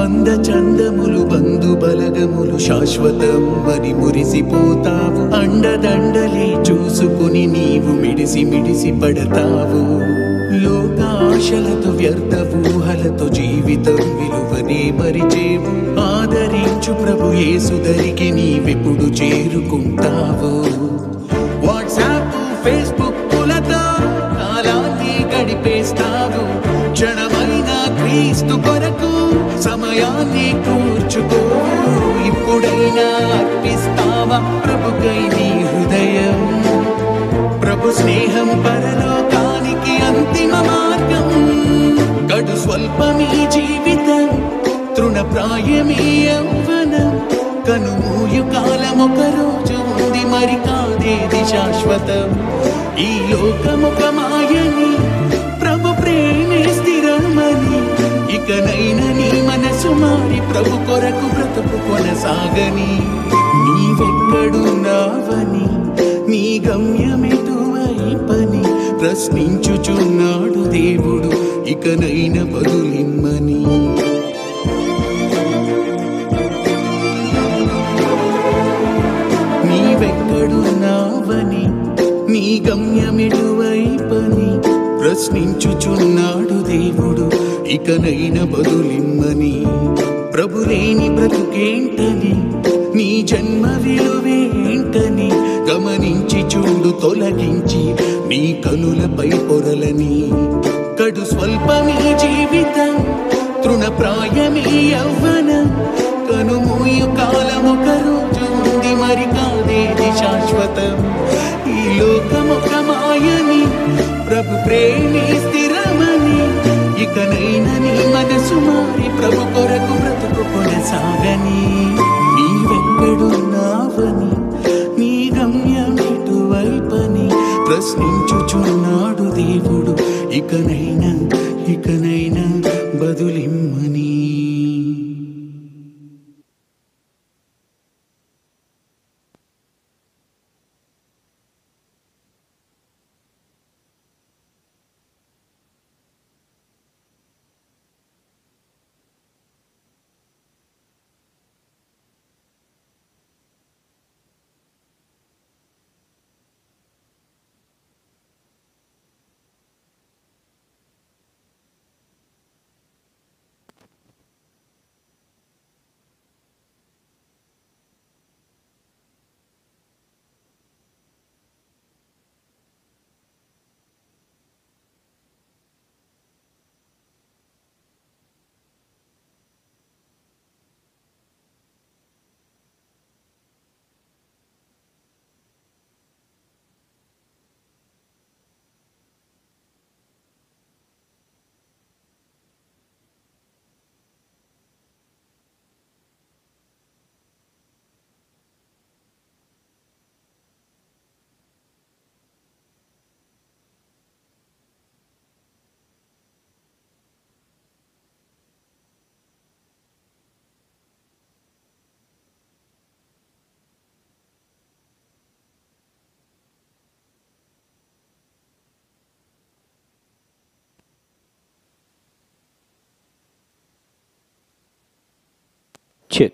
అందచందములు బంధు బలగములు శాశ్వతం అని మురిసిపోతావు. అండదండలే చూసుకుని నీవు మిడిసి మిడిసి పడతావు. లోకాశలతో వ్యర్థ ఊహలతో జీవితం విలువనే మరిచేవు. ఆదరించు ప్రభు యేసుదరికి నీవెప్పుడు చేరుకుంటావు. వాట్సాప్ ఫేస్బుక్లతో కాలాన్ని గడిపేస్తావు. క్షణమైన క్రీస్తు కొరకు సమయాన్ని కూర్చుకోవు. ఇప్పుడైనా అర్పిస్తావా ప్రభుకై నీ హృదయం? ప్రభు స్నేహం పరలోకానికి అంతిమ మార్గం. గడు స్వల్పమీ జీవితం, తృణప్రాయమీ యౌవనం. కనుమూయు కాలం ఒక రోజు ఉంది, మరి కాదేది శాశ్వతం. ఈ లోకముక మాయని, ప్రభు ప్రేమే స్థిరమని. ఇకనైనా నీ మనసు మారి ప్రభు కొరకు బ్రతుకు కొనసాగని. నీవెక్కడున్నావని, నీ గమ్యమెటువైపని ప్రశ్నించుచున్నాడు దేవుడు, ఇకనైనా బదులిమ్మని. నీవెక్కడున్నావని, నీ గమ్యమెటువైపని ప్రశ్నించుచున్నాడు దేవుడు, ఇకనైనా బదులిమ్మని. ప్రభులేని బ్రతుకేంటని, నీ జన్మ విలువేంటని గమనించి చూడు, తొలగించి నీ కనులపై పొరలని. కడు స్వల్పమీ జీవితం, తృణప్రాయమీ యౌవనం. కనుమూయు కాలం ఒక రోజు ఉంది, మరి కాదేది శాశ్వతం. ఈ లోకమొక మాయని, ప్రభు ప్రేమే స్థిరమని. ఇకనైనా నీ మనసు మారి ప్రభు కొరకు బ్రతుకు కొనసాగని. నీవెక్కడున్నావని, నీ గమ్యమెటువైపని ప్రశ్నించుచున్నాడు దేవుడు, ఇకనైనా బదులిమ్మని. Check.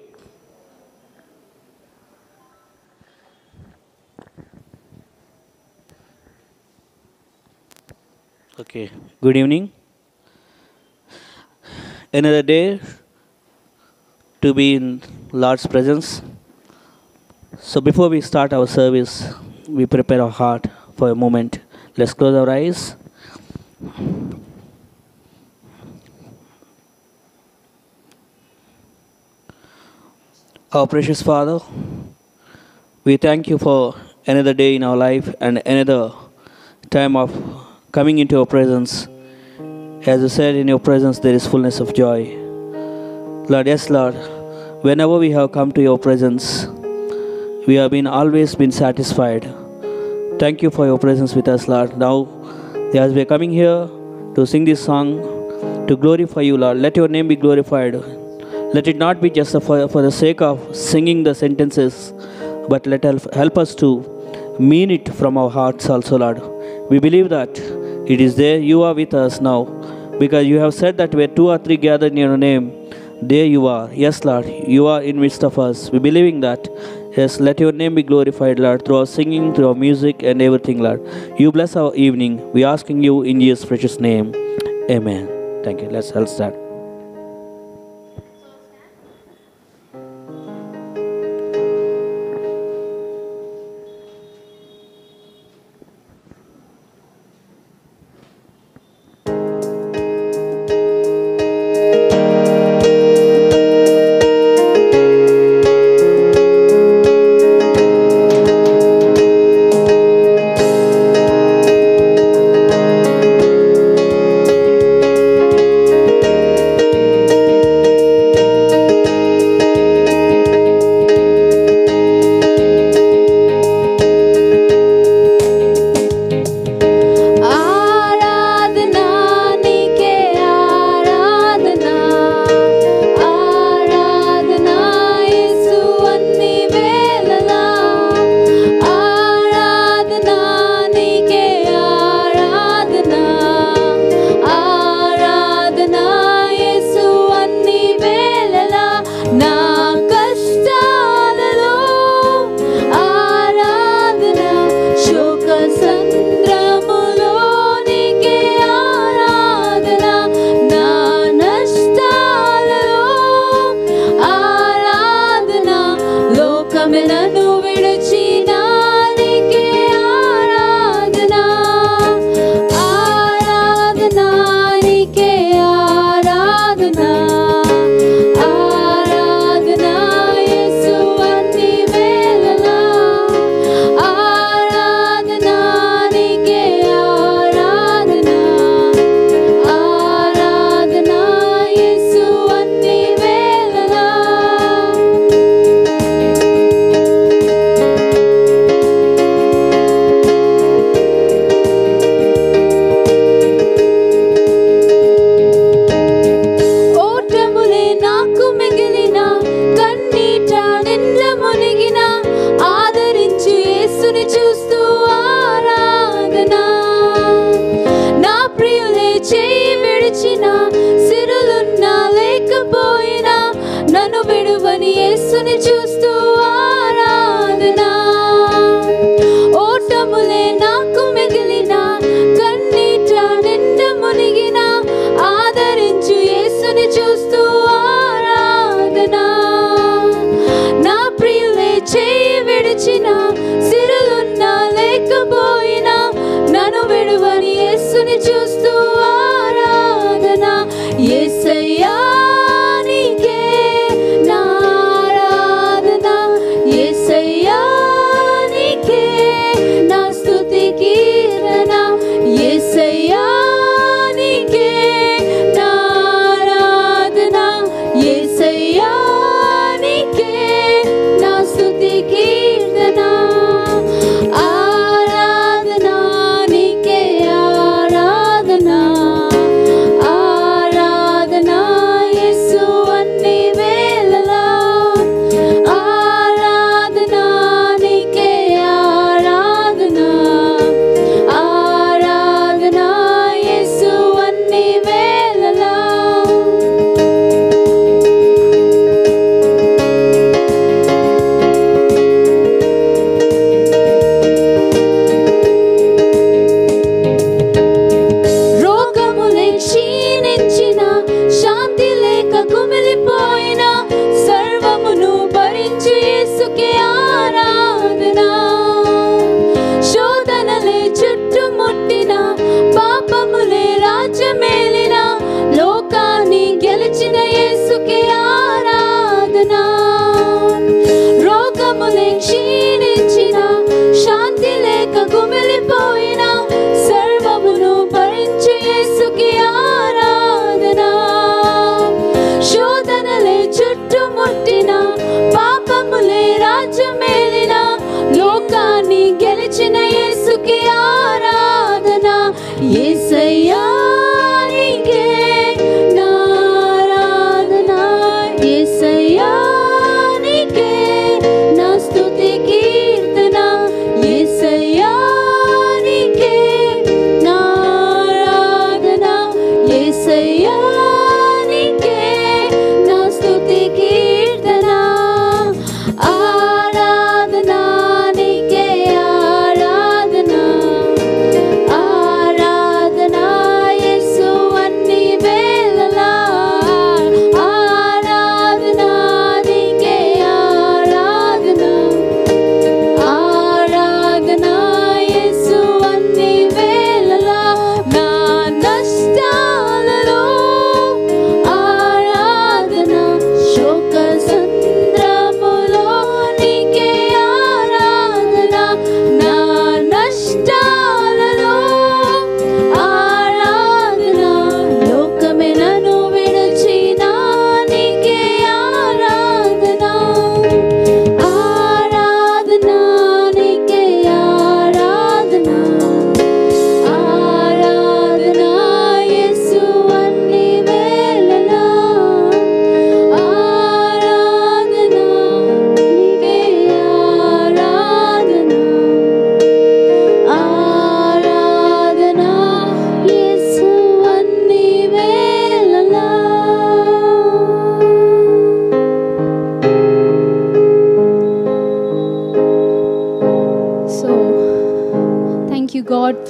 Okay, good evening. Another day to be in Lord's presence. So before we start our service, we prepare our heart for a moment. Let's close our eyes. Our precious Father, we thank you for another day in our life and another time of coming into your presence. As you said, in your presence there is fullness of joy. Lord, yes, Lord, whenever we have come to your presence, we have always been satisfied. Thank you for your presence with us, Lord. Now, as we are coming here to sing this song, to glorify you, Lord, let your name be glorified. Let it not be just for the sake of singing the sentences, but help us to mean it from our hearts also, Lord. We believe that it is there, you are with us now, because you have said that where two or three gathered in your name, There you are. Yes, Lord, you are in midst of us. We believing that. Yes, let your name be glorified, Lord, through our singing, through our music and everything, Lord. You bless our evening. We asking you in Jesus' precious name. Amen. Thank you. Let's all start.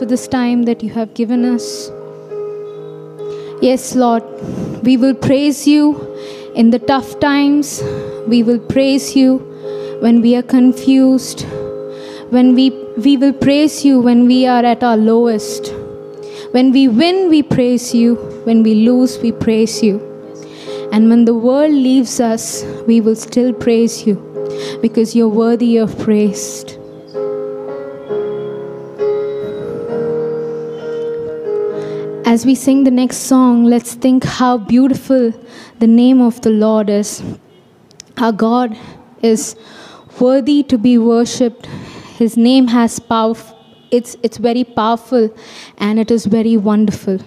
for this time that you have given us. Yes, Lord, we will praise you in the tough times. We will praise you when we are confused. When we will praise you when we are at our lowest. When we win, we praise you. When we lose, we praise you. And when the world leaves us, we will still praise you because you're worthy of praise. As we sing the next song, let's think how beautiful the name of the Lord is. Our God is worthy to be worshipped. His name has power. It's very powerful and it is very wonderful.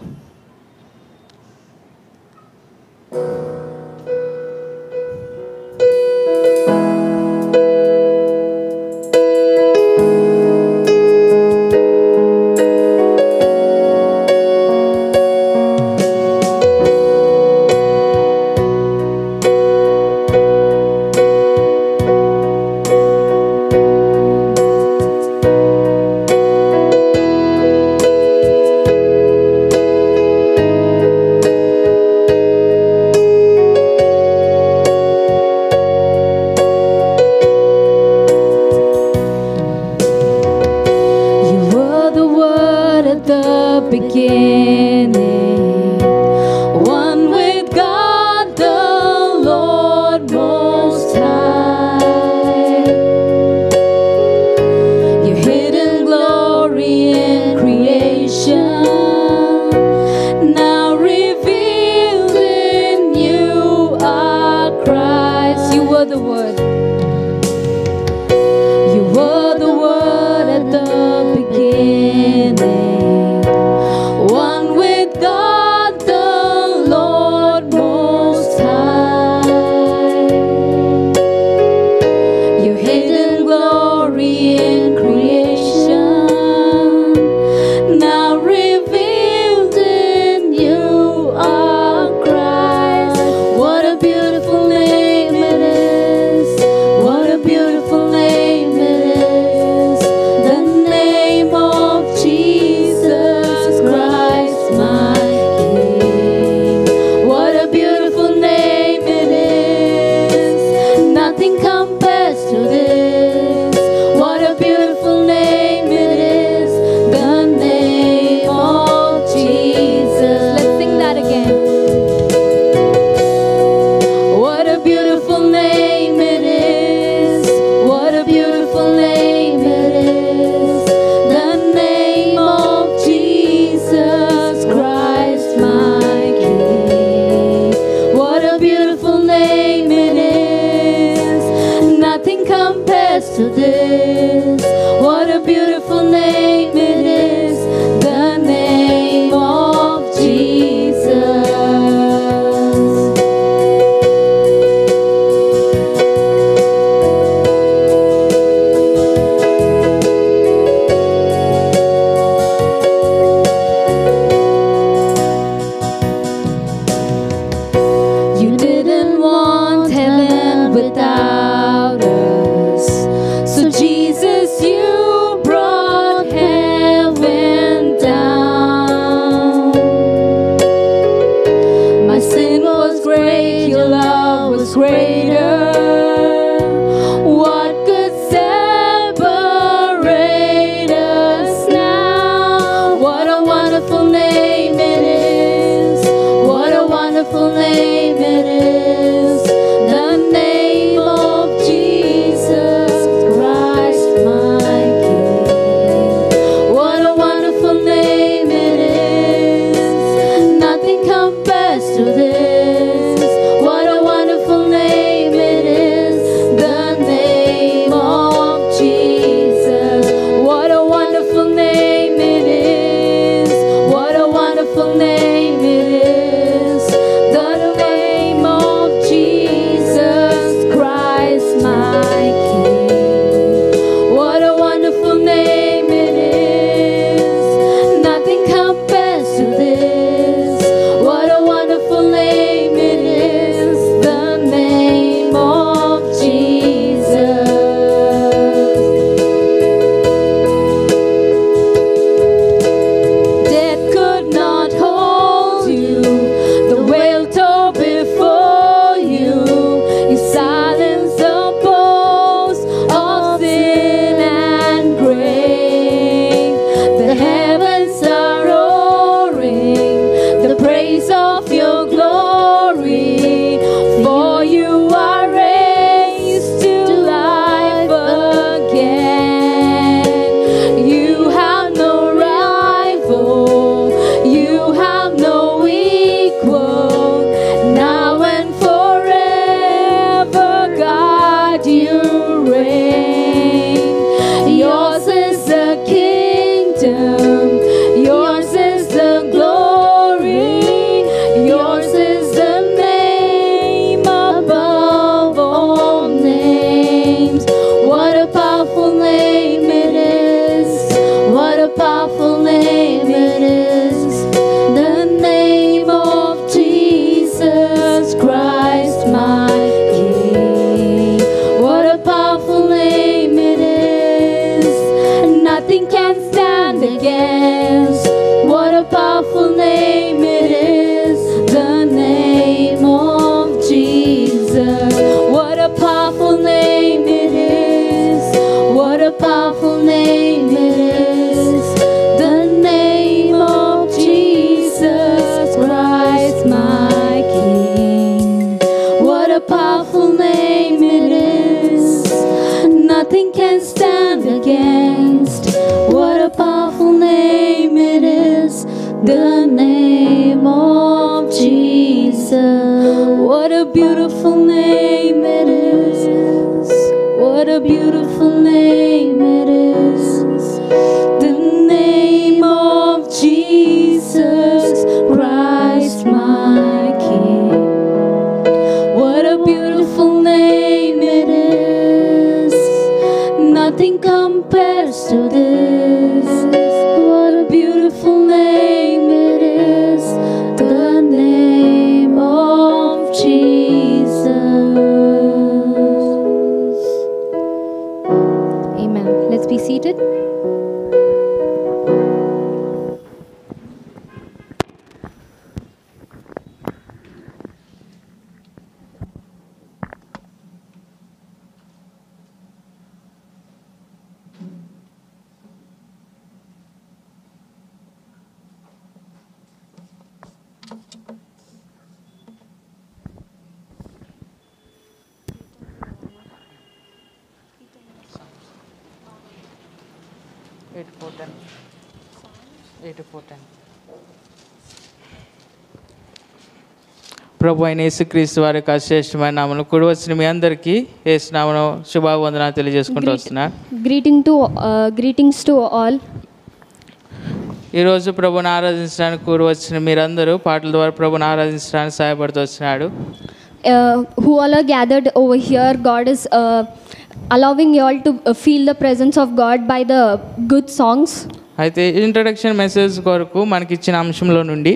One with God. the name of Jesus. What a beautiful name it is. What a beautiful name it is. The name of Jesus Christ my King. What a beautiful name it is. Nothing compares to this. What a beautiful name it is. The name of Jesus. Amen. Let's be seated. ప్రభు అయిన యేసుక్రీస్తు వారి యొక్క శ్రేష్టమైన నామములో కూడి వచ్చిన మీ అందరికీ యేసు నామములో శుభావందనాలు తెలియజేసుకుంటూ వస్తున్నా. Greetings to all. ఈరోజు ప్రభుని ఆరాధించడానికి కూడి వచ్చిన మీరందరూ పాటల ద్వారా ప్రభుని ఆరాధించడానికి సహాయపడుతూ వచ్చినాడు. Who all are gathered over here, God is allowing you all to feel the presence of God by the good songs. అయితే ఇంట్రడక్షన్ మెసేజ్ కొరకు మనకిచ్చిన అంశంలో నుండి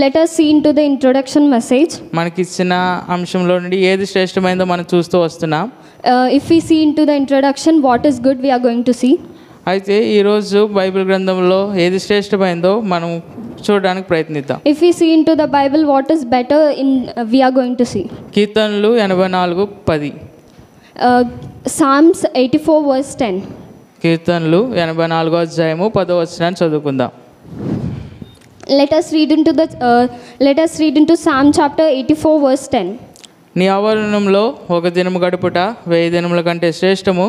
Let us see into the introduction message. మనకిచ్చిన అంశంలో నుండి ఏది శ్రేష్టమైందో మనం చూస్తూ వస్తున్నాం. If we see into the introduction what is good, we are going to see. అయితే ఈరోజు బైబిల్ గ్రంథంలో ఏది శ్రేష్టమైందో మనం చూడడానికి ప్రయత్నిద్దాం. If we see into the Bible what is better in, we are going to see. కీర్తనలు 84:10. Psalms 84 verse 10. కీర్తనలు 84వ అధ్యాయము 10వ వచనాన్ని చదువుకుందాం. Let us read into Psalm chapter 84 verse 10. నీ ఆవరణంలో ఒక దినము గడుపుట 1000 దినముల కంటే శ్రేష్టము.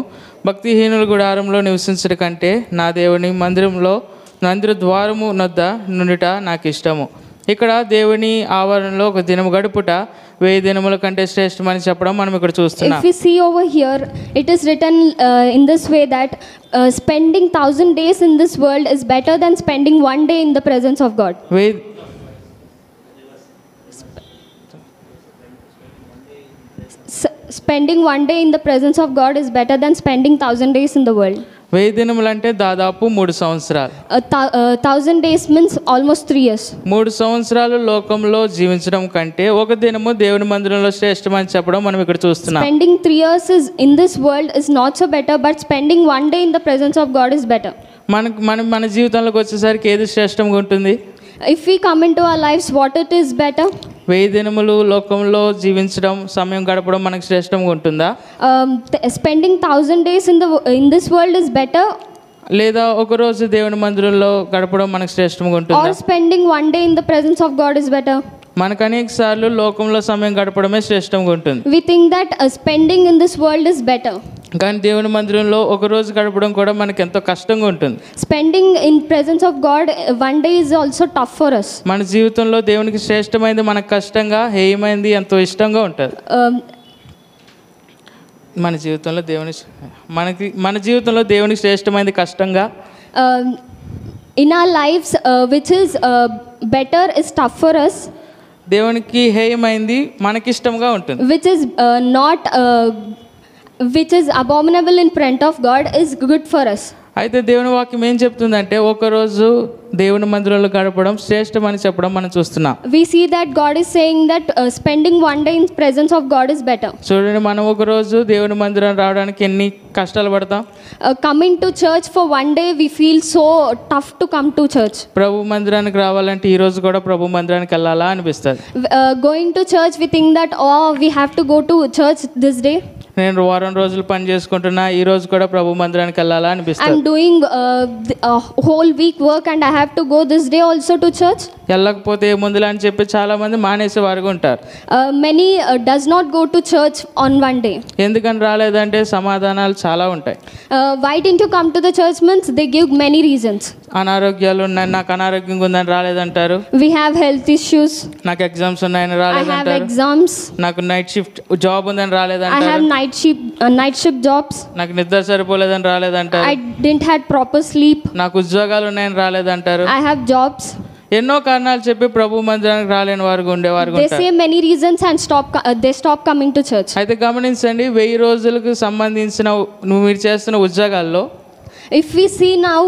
భక్తిహీనుల గుడారంలో నివసించడం కంటే నా దేవుని మందిర ద్వారము నొద్ద నుండుట నాకు ఇష్టము. ఇక్కడ దేవుని ఆవరణలో ఒక దినము గడుపుట 1000 దినముల కంటే శ్రేష్టమని చెప్పడం మనం ఇక్కడ చూస్తున్నాం. If we see over here, it is written in this way that spending 1000 days in this world is better than spending one day in the presence of God. Spending one day in the presence of God is better than spending 1000 days in the world. 1000 దినములు అంటే దాదాపు 3 సంవత్సరాలు. 1000 days means almost 3 years. 3 సంవత్సరాలు లోకంలో జీవించడం కంటే ఒక దినము దేవుని మందిరంలో శ్రేష్టమని చెప్పడం మనం ఇక్కడ చూస్తున్నాం. Spending 3 years is in this world is not so better, but spending one day in the presence of God is better. మన జీవితంలోకి వచ్చేసరికి ఏది శ్రేష్టంగా ఉంటుంది? If we come into our lives, what it is better? 1000 దినములు లోకంలో జీవించడం, సమయం గడపడం మనకు శ్రేష్టంగా ఉంటుందా? Spending 1000 days in this world is better, లేదా ఒక రోజు దేవుని మందిరంలో గడపడం మనకు శ్రేష్టంగా ఉంటుందా? or spending one day in the presence of God is better? మనకు అనేక సార్లు లోకంలో సమయం గడపడమే శ్రేష్టంగా ఉంటుంది. We think that spending in this world is better. కానీ దేవుని మందిరంలో ఒక రోజు గడపడం కూడా మనకు ఎంతో కష్టంగా ఉంటుంది. Spending in presence of God one day is also tough for us. మన జీవితంలో దేవునికి శ్రేష్టమైనది మనకు కష్టంగా, హేయమైనది ఎంతో ఇష్టంగా ఉంటుంది. మన జీవితంలో దేవునికి శ్రేష్టమైనది కష్టంగా, in our lives which is better is tough for us. దేవునికి హేయమైంది మనకిష్టంగా ఉంటుంది. Which is abominable in front of God is good for us. అయితే దేవుని వాక్యం ఏం చెప్తుందంటే ఒకరోజు దేవుని మందిరంలో గడపడం శ్రేష్టమని చెప్పడం మనం చూస్తున్నాం. We see that God is saying that spending one day in presence of God is better. చూడండి, మనం ఒక రోజు దేవుని మందిరం రావడానికి ఎన్ని కష్టాలు పడతాం. Coming to church for one day we feel so tough to come to church. ప్రభు మందిరానికి రావాలంటే ఈ రోజు కూడా ప్రభు మందిరానికి వెళ్ళాలా అనిపిస్తుంది. Going to church we think that we have to go to church this day. నేను వారం రోజులు పని చేసుకుంటున్నా, ఈ రోజు కూడా ప్రభు మందిరానికి వెళ్ళాలా అనిపిస్తుంది. I'm doing a whole week work and I have to go this day also to church. వెళ్ళకపోతే ఏముందిలే అని చెప్పి చాలామంది మానేసే వారుగా ఉంటారు. Many does not go to church on one day. ఎందుకని రాలేదంటే సమాధానాలు చాలా ఉంటాయి. Why didn't you come to the church means they give many reasons. అనారోగ్యాలు ఉన్నాయి, నాకు అనారోగ్యంగా ఉందని రాలేదంటారు. We have health issues. నాకు ఎగ్జామ్స్ ఉన్నాయని I have రాలేదంటారు. exams. నాకు నైట్ షిఫ్ట్ జాబ్ ఉందని I రాలేదంటారు. have night shift jobs. నాకు నిద్ర సరిపోలేదని రాలేదంటారు. I didn't had proper sleep. నాకు ఉద్యోగాలు ఉన్నాయని రాలేదంటారు. I have jobs. ఎన్నో కారణాలు చెప్పి ప్రభు మందిరానికి రాలేని వారు ఉండేవారు They ఉంటారు. say many reasons and they stop coming to church. అయితే గమనించండి, 1000 రోజులకు సంబంధించిన మీరు చేస్తున్న ఉద్యోగాల్లో If we see now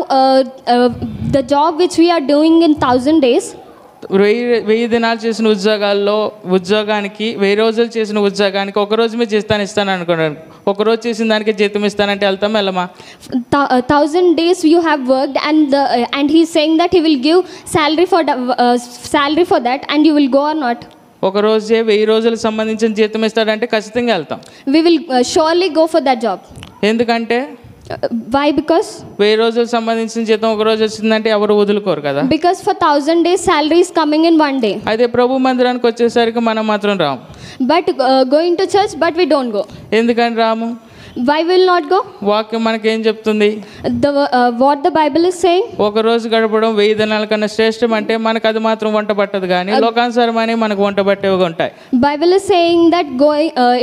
the job which we are doing in 1000 days, 1000 దినాలు చేసిన ఉద్యోగానికి 1000 రోజులు చేసిన ఉద్యోగానికి ఒక రోజు మీరు జీతం ఇస్తాను అనుకున్నాను. ఒక రోజు చేసిన దానికి జీతం ఇస్తానంటే వెళ్తాం వెళ్ళమా? 1000 days you have worked and he's saying that he will give salary for that and you will go or not? ఒక రోజే 1000 రోజులకు సంబంధించిన జీతం ఇస్తాడంటే ఖచ్చితంగా వెళ్తాం. We will surely go for that job. ఎందుకంటే Why? Because 1000 రోజులకు సంబంధించిన జీతం ఒక రోజు వచ్చిందంటే ఎవరు వదులుకోరు కదా. Because for 1000 days salary is coming in one day. అయితే ప్రభు మందిరానికి వచ్చేసరికి మనం మాత్రం రాము. But going to church, but we don't go. ఎందుకని రాము? Why will not go? వాక్యం మనకేం చెప్తుంది? What the Bible is saying? ఒక రోజు గడపడం 1000 దినాల కన్నా శ్రేష్టం అంటే మనకు అది మాత్రం వంట పట్టదు, కానీ లోకానుసారమని మనకు వంట పట్టేవిగా ఉంటాయి. Bible is saying that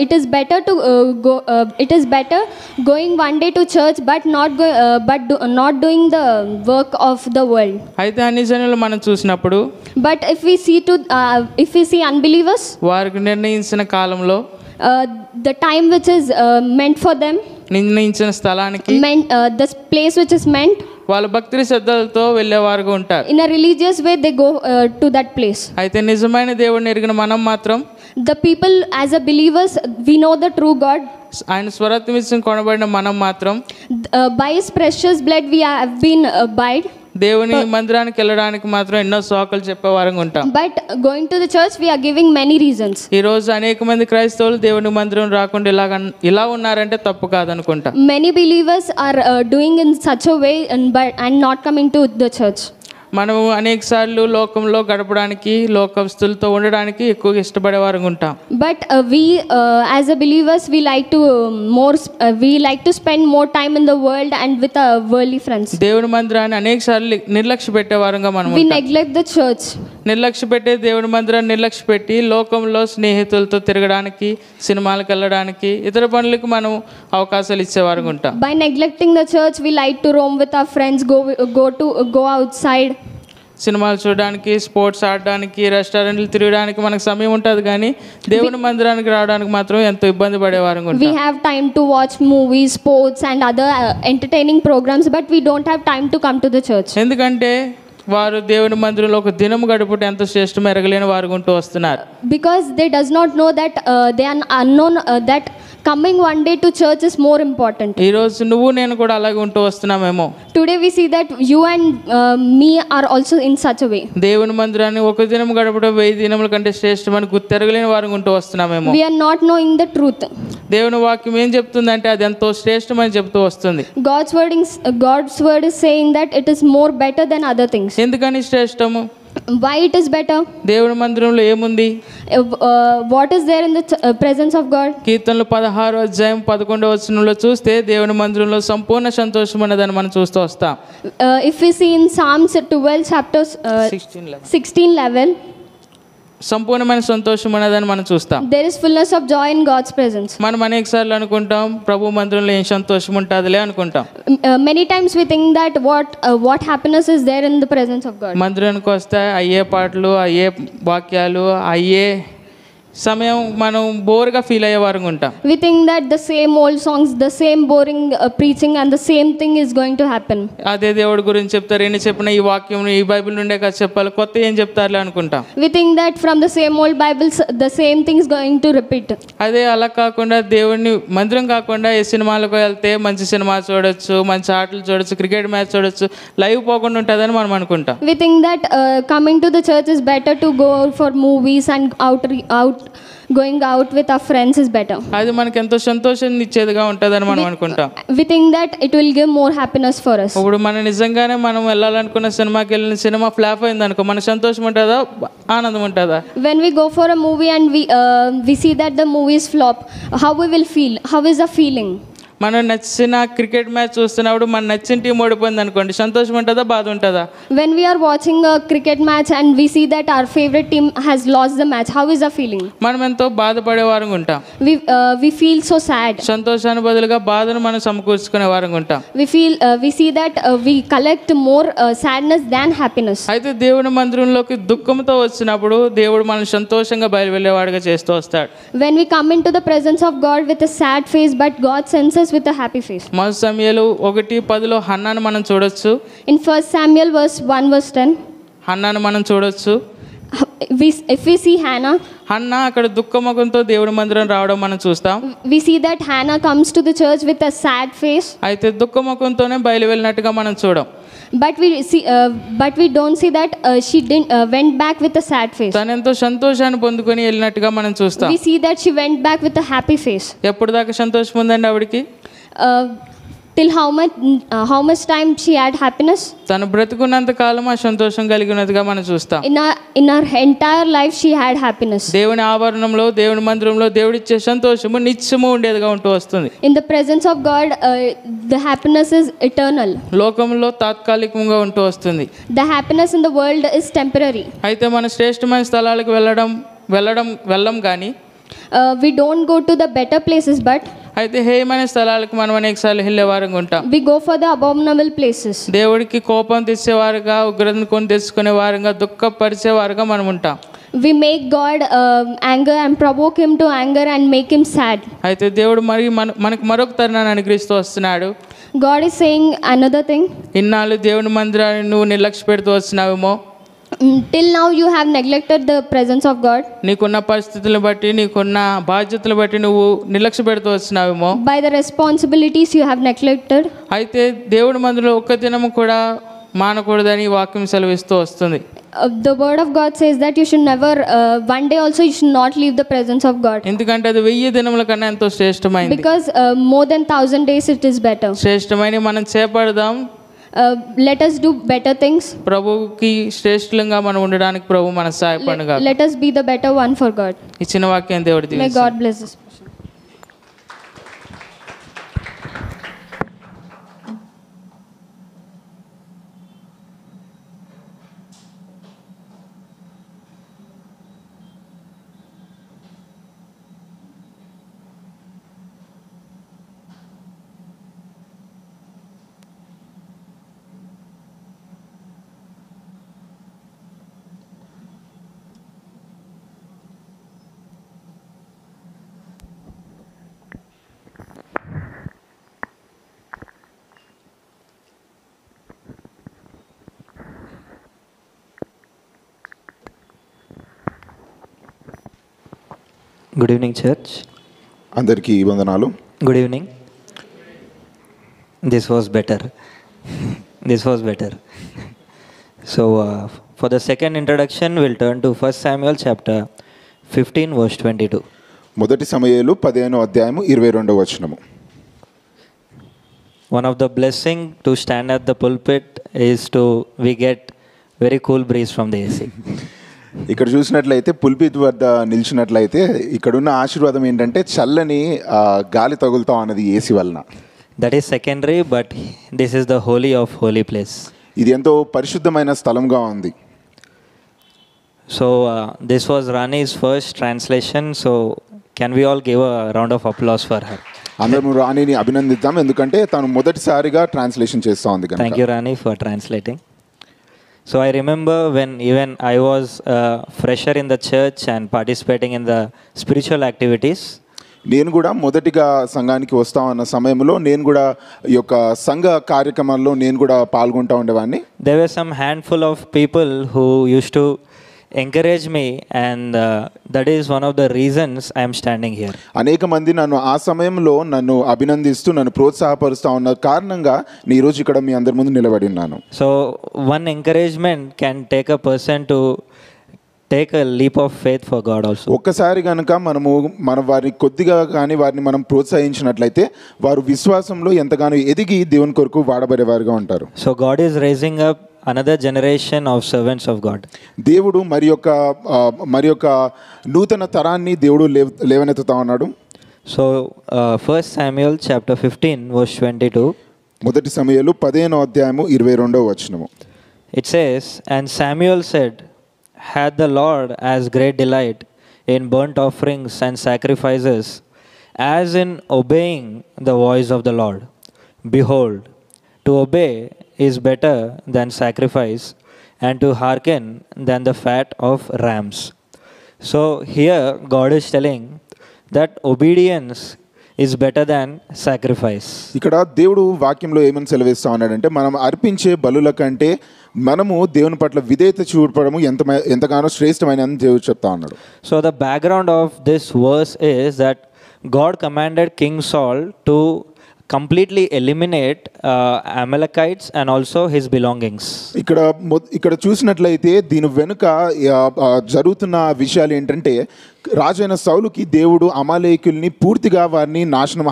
it is better to go. It is better going one day to church, but not doing the work of the world. అయితే అన్ని జనులు మనం చూసినప్పుడు, But if we see unbelievers, వారికి నిర్ణయించిన కాలంలో the time which is meant for them, నిర్ణయించిన స్థలానికి the place which is meant, వాళ్ళ భక్తి శ్రద్ధలతో వెళ్ళేవారుగా ఉంటారు. in a religious way they go to that place. అయితే నిజమైన దేవుడిని ఎరిగిన మనం మాత్రం, The people as a believers, we know the true God. ఆయన స్వరత్వం ఇచ్చి కొనబడిన మనం మాత్రం By his precious blood we have been bought. దేవుని మందిరానికి వెళ్ళడానికి మాత్రం ఎన్నో సాకులు చెప్పేవారంగా ఉంటాం. But going to the church we are giving many reasons. ఈ రోజు అనేక మంది క్రైస్తవులు దేవుని మందిరం రాకుండా ఇలా ఉన్నారంటే తప్పు కాదనుకుంటా. Many believers are doing in such a way and not coming to the church. మనం అనేక సార్లు లోకంలో గడపడానికి, లోకస్తులతో ఉండడానికి ఎక్కువగా ఇష్టపడేవారు ఉంటాం. But we as a believers we like to spend more time in the world and with our worldly friends. దేవుని మందిరాన్ని అనేక సార్లు నిర్లక్ష్య పెట్టేవారుగా మనం We neglect the church. నిర్లక్ష్య పెట్టే దేవుని మందిరాన్ని నిర్లక్ష్య పెట్టి లోకంలో స్నేహితులతో తిరగడానికి, సినిమాలకు వెళ్ళడానికి, ఇతర పనులకు మనం అవకాశాలు ఇచ్చేవారుగా ఉంటాం. By neglecting the church we like to roam with our friends, go outside. సినిమాలు చూడడానికి, స్పోర్ట్స్ ఆడడానికి, రెస్టారెంట్లు తిరగడానికి మనకు సమయం ఉంటుంది, కానీ దేవుని మందిరానికి రావడానికి మాత్రం ఎంతో ఇబ్బంది పడేవారు. We have time to watch movies, sports and other entertaining programs, but we don't have time to come to the church. ఎందుకంటే వారు దేవుని మందిరంలో ఒక దినము గడుపుట ఎంత శ్రేష్టం ఎరగలేని వారు ఉంటూ వస్తున్నారు. Because they does not know that they are unknown that coming one day to church is more important. ఈ రోజు నువ్వు నేను కూడా అలాగే ఉంటూ వస్తున్నామేమో. Today we see that you and me are also in such a way. దేవుని మందిరాన్ని ఒక దినం గడపడం 1000 దినముల కంటే శ్రేష్టమని గుర్తెరగలేని వారు ఉంటూ వస్తున్నామేమో. We are not knowing the truth. దేవుని వాక్యం ఏం చెప్తుందంటే అది ఎంతో శ్రేష్టమని చెప్తూ వస్తుంది. God's word is saying that it is more better than other things. ఎందుకని శ్రేష్టము? Why it is better? దేవుని మందిరంలో ఏముంది? What is there in the presence of God? కీర్తనలు 16వ అధ్యాయం 11వ వచనంలో చూస్తే దేవుని మందిరంలో సంపూర్ణ సంతోషం ఉన్నదని మనం చూస్తూ వస్తాం. If we see in Psalms 12 chapters 16:11, సంపూర్ణమైన సంతోషం ఉన్నదని మనం చూస్తాం. there is fullness of joy in God's presence. మనం అనేక సార్లు అనుకుంటాం ప్రభు మందిరంలో ఏం సంతోషం ఉంటుందిలే అనుకుంటాం. Many times we think that what happiness is there in the presence of God. మందిరానికి వస్తే అయ్యే పాటలు, అయ్యే వాక్యాలు, అయ్యే సమయం మనం బోర్గా ఫీల్ అయ్యేవారు ఉంటాం. We think that the same old songs, the same boring preaching and the same thing is going to happen. అదే దేవుడి గురించి చెప్తారు, ఎన్ని చెప్పినా ఈ వాక్యం ఈ బైబిల్ నుండే కదా చెప్పాలి, కొత్త ఏం చెప్తారులే అనుకుంటాం. We think that from the same old Bibles the same thing is going to repeat. అదే అలా కాకుండా దేవుడిని మందిరం కాకుండా ఏ సినిమాలకు వెళ్తే మంచి సినిమా చూడొచ్చు, మంచి ఆటలు చూడొచ్చు, క్రికెట్ మ్యాచ్ చూడొచ్చు, లైవ్ పోకుండా ఉంటుందని మనం అనుకుంటాం. We think that coming to the church is better to go for movies and going out with our friends is better. అది మనకి ఎంతో సంతోషాన్ని ఇచ్చేదిగా ఉంటుందని మనం అనుకుంటాం. We think that it will give more happiness for us. ఇప్పుడు మనం నిజంగానే మనం వెళ్ళాలనుకున్న సినిమాకి వెళ్ళిన సినిమా ఫ్లాప్ అయింది అనుకో, మన సంతోషం ఉంటుందా, ఆనందం ఉంటుందా? When we go for a movie and we see that the movie is flop, how we will feel? How is the feeling? మనం నచ్చిన క్రికెట్ మ్యాచ్ చూస్తున్నప్పుడు మన నచ్చిన టీం ఓడిపోయింది అనుకోండి, సంతోషం ఉంటుందా, బాధ ఉంటుందా? When we are watching a cricket match and we see that our favorite team has lost the match, how is the feeling? మనం ఎంతో బాధపడే వారంగా ఉంటాం. We feel so sad. సంతోషాన్ని బదులుగా బాధను మనం సమకూర్చుకునే వారంగా ఉంటాం. We see that we collect more sadness than happiness. అయితే దేవుని మందిరంలోకి దుఃఖంతో వచ్చినప్పుడు దేవుడు మనం సంతోషంగా బయలువెళ్ళేవాడుగా చేస్తూ వస్తాడు. When we come into the presence of God with a sad face, but God sends us with a happy face. మొదటి సమూయేలు 1:10 హన్నాను మనం చూడొచ్చు. In 1 Samuel verse 1 verse 10, హన్నాను మనం చూడొచ్చు. if we see Hannah, Hannah అక్కడ దుఃఖముఖంతో దేవుడి మందిరం రావడం మనం చూస్తాం. we see that Hannah comes to the church with a sad face. అయితే దుఃఖముఖంతోనే బయలు వెళ్ళినట్టుగా మనం చూడం. But we don't see that she didn't went back with a sad face. తను ఎంతో సంతోషాన్ని పొందుకొని వెళ్ళినట్టుగా మనం చూస్తాం. We see that she went back with a happy face. ఎప్పుడు దాకా సంతోషం ఉందండి ఆవిడికి? Till how much time she had happiness? తను బ్రతుకున్నంత కాలం ఆ సంతోషం కలిగినట్టుగా మనం చూస్తాం. In her entire life she had happiness. దేవుని ఆవరణంలో, దేవుని మందిరంలో దేవుడిచ్చే సంతోషము నిత్యము ఉండేదిగా ఉంటూ వస్తుంది. In the presence of God, the happiness is eternal. లోకంలో తాత్కాలికంగా ఉంటూ వస్తుంది. The happiness in the world is temporary. అయితే మన శ్రేష్టమైన స్థలాలకు వెళ్ళం కానీ We don't go to the better places, but అయితే హేయమైన స్థలాలకు మనం అనేకసార్లు వెళ్ళే వారంగా ఉంటాం. we go for the abominable places. దేవుడికి కోపం తెచ్చేవారుగా, ఉగ్రతను కొని తెచ్చుకునే వారుగా, దుఃఖపరిచేవారుగా మనం ఉంటాం. We make God anger and provoke him to anger and make him sad. అయితే దేవుడు మనకు మరొక తరుణాన్ని అనుగ్రహిస్తూ వస్తున్నాడు. God is saying another thing. ఇన్నాళ్ళు దేవుని మందిరాన్ని నువ్వు నిర్లక్ష్య పెడుతూ వచ్చినావేమో, Till now you have neglected the presence of God. నీకున్న పరిస్థితులను బట్టి, నీకున్న బాధ్యతలు బట్టి నువ్వు నిర్లక్ష్య పెడుతూ వచ్చినావేమో. By the responsibilities you have neglected. అయితే దేవుడి మందిరంలో ఒక్క దినము కూడా మానకూడదని వాక్యం సెలవిస్తూ వస్తుంది. The word of God says that you should never one day also you should not leave the presence of God. ఎందుకంటే అది 1000 దినముల కన్నా ఎంతో శ్రేష్టమైనది. Because more than 1000 days it is better. శ్రేష్టమైన మనం చేపడదాం. Let us do better things. ప్రభువుకి శ్రేష్ఠంగా మనం ఉండడానికి ప్రభు మన సహాయపడుగా. Let us be the better one for God. ఇచ్చిన వాక్యం దేవుడు May దీవించు. God bless us. Good evening church. అందరికీ వందనాలు. Good evening. This was better. So for the second introduction will turn to 1 Samuel chapter 15 verse 22. మొదటి సమూయేలు 15వ అధ్యాయము 22వ వచనము. One of the blessing to stand at the pulpit is we get very cool breeze from the AC. ఇక్కడ చూసినట్లయితే pulpit వద్ద నిలిచినట్లయితే ఇక్కడున్న ఆశీర్వాదం ఏంటంటే చల్లని గాలి తగులుతాం అన్నది ఏసీ వలన. That is secondary, but this is the holy of holy place. ఇది ఎంతో పరిశుద్ధమైన స్థలంగా ఉంది. So this was Rani's first translation. So can we all give a round of applause for her? అందరం రాణిని అభినందిద్దాం, ఎందుకంటే తను మొదటిసారిగా ట్రాన్స్లేషన్ చేస్తూ ఉంది. Thank you Rani for translating. So I remember when even I was a fresher in the church and participating in the spiritual activities. నేను కూడా మొదటిగా సంఘానికి వస్తామన్న సమయంలో నేను కూడా ఈ యొక్క సంఘ కార్యక్రమాల్లో నేను కూడా పాల్గొంటూ ఉండేవాడిని. There were some handful of people who used to encourage me, and that is one of the reasons I am standing here. అనేక మంది నన్ను ఆ సమయంలో నన్ను అభినందిస్తూ నన్ను ప్రోత్సాహపరుస్తూ ఉన్న కారణంగా నేను ఈరోజు ఇక్కడ మీ అందరి ముందు నిలబడి ఉన్నాను. So one encouragement can take a person to take a leap of faith for God also. ఒక్కసారి కనుక మన వారిని కొద్దిగా కానీ వారిని మనం ప్రోత్సహించినట్లయితే వారు విశ్వాసంలో ఎంతగానో ఎదిగి దేవుని కొరకు వాడబడేవారుగా ఉంటారు. So God is raising up another generation of servants of God. దేవుడు మరి యొక్క నూతన తరాన్ని దేవుడు లేవనెత్తుతా ఉన్నాడు. So 1 Samuel chapter 15 verse 22. మొదటి సమూయేలు 15వ అధ్యాయము 22వ వచనము. It says, and Samuel said, had the Lord as great delight in burnt offerings and sacrifices as in obeying the voice of the Lord. Behold, to obey is better than sacrifice, and to hearken than the fat of rams. So here God is telling that obedience is better than sacrifice. ఇక్కడ దేవుడు వాక్యంలో ఏమని సెలవిస్తా ఉన్నాడంటే మనం అర్పించే బలుల కంటే మనము దేవుని పట్ల విధేయత చూపడము ఎంతగానో శ్రేష్టమైనదని దేవుడు చెప్తా ఉన్నాడు. So the background of this verse is that God commanded King Saul to completely eliminate Amalekites and also his belongings. ఇక్కడ చూసినట్లయితే దీని వెనుక జరుగుతున్న విషయాలు ఏంటంటే రాజైన సౌలుకి దేవుడు అమాలేకుల్ని పూర్తిగా వారిని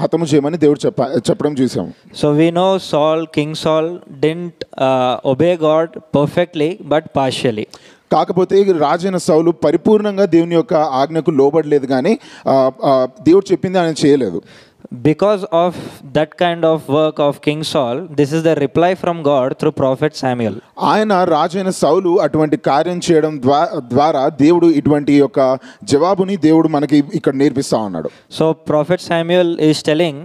హతము చేయమని దేవుడు చెప్పడం చూసాం. So we know King Saul didn't obey God perfectly but partially. కాకపోతే రాజైన సౌలు పరిపూర్ణంగా దేవుని యొక్క ఆజ్ఞకు లోబడలేదు కానీ దేవుడు చెప్పింది ఆయన చేయలేదు. Because of that kind of work of King Saul, this is the reply from God through prophet Samuel. ఆయన రాజైన సౌలు అటువంటి కార్యం చేయడం ద్వారా దేవుడు ఇటువంటి యొక్క జవాబుని దేవుడు మనకి ఇక్కడ నేర్పిస్తా ఉన్నాడు. So prophet Samuel is telling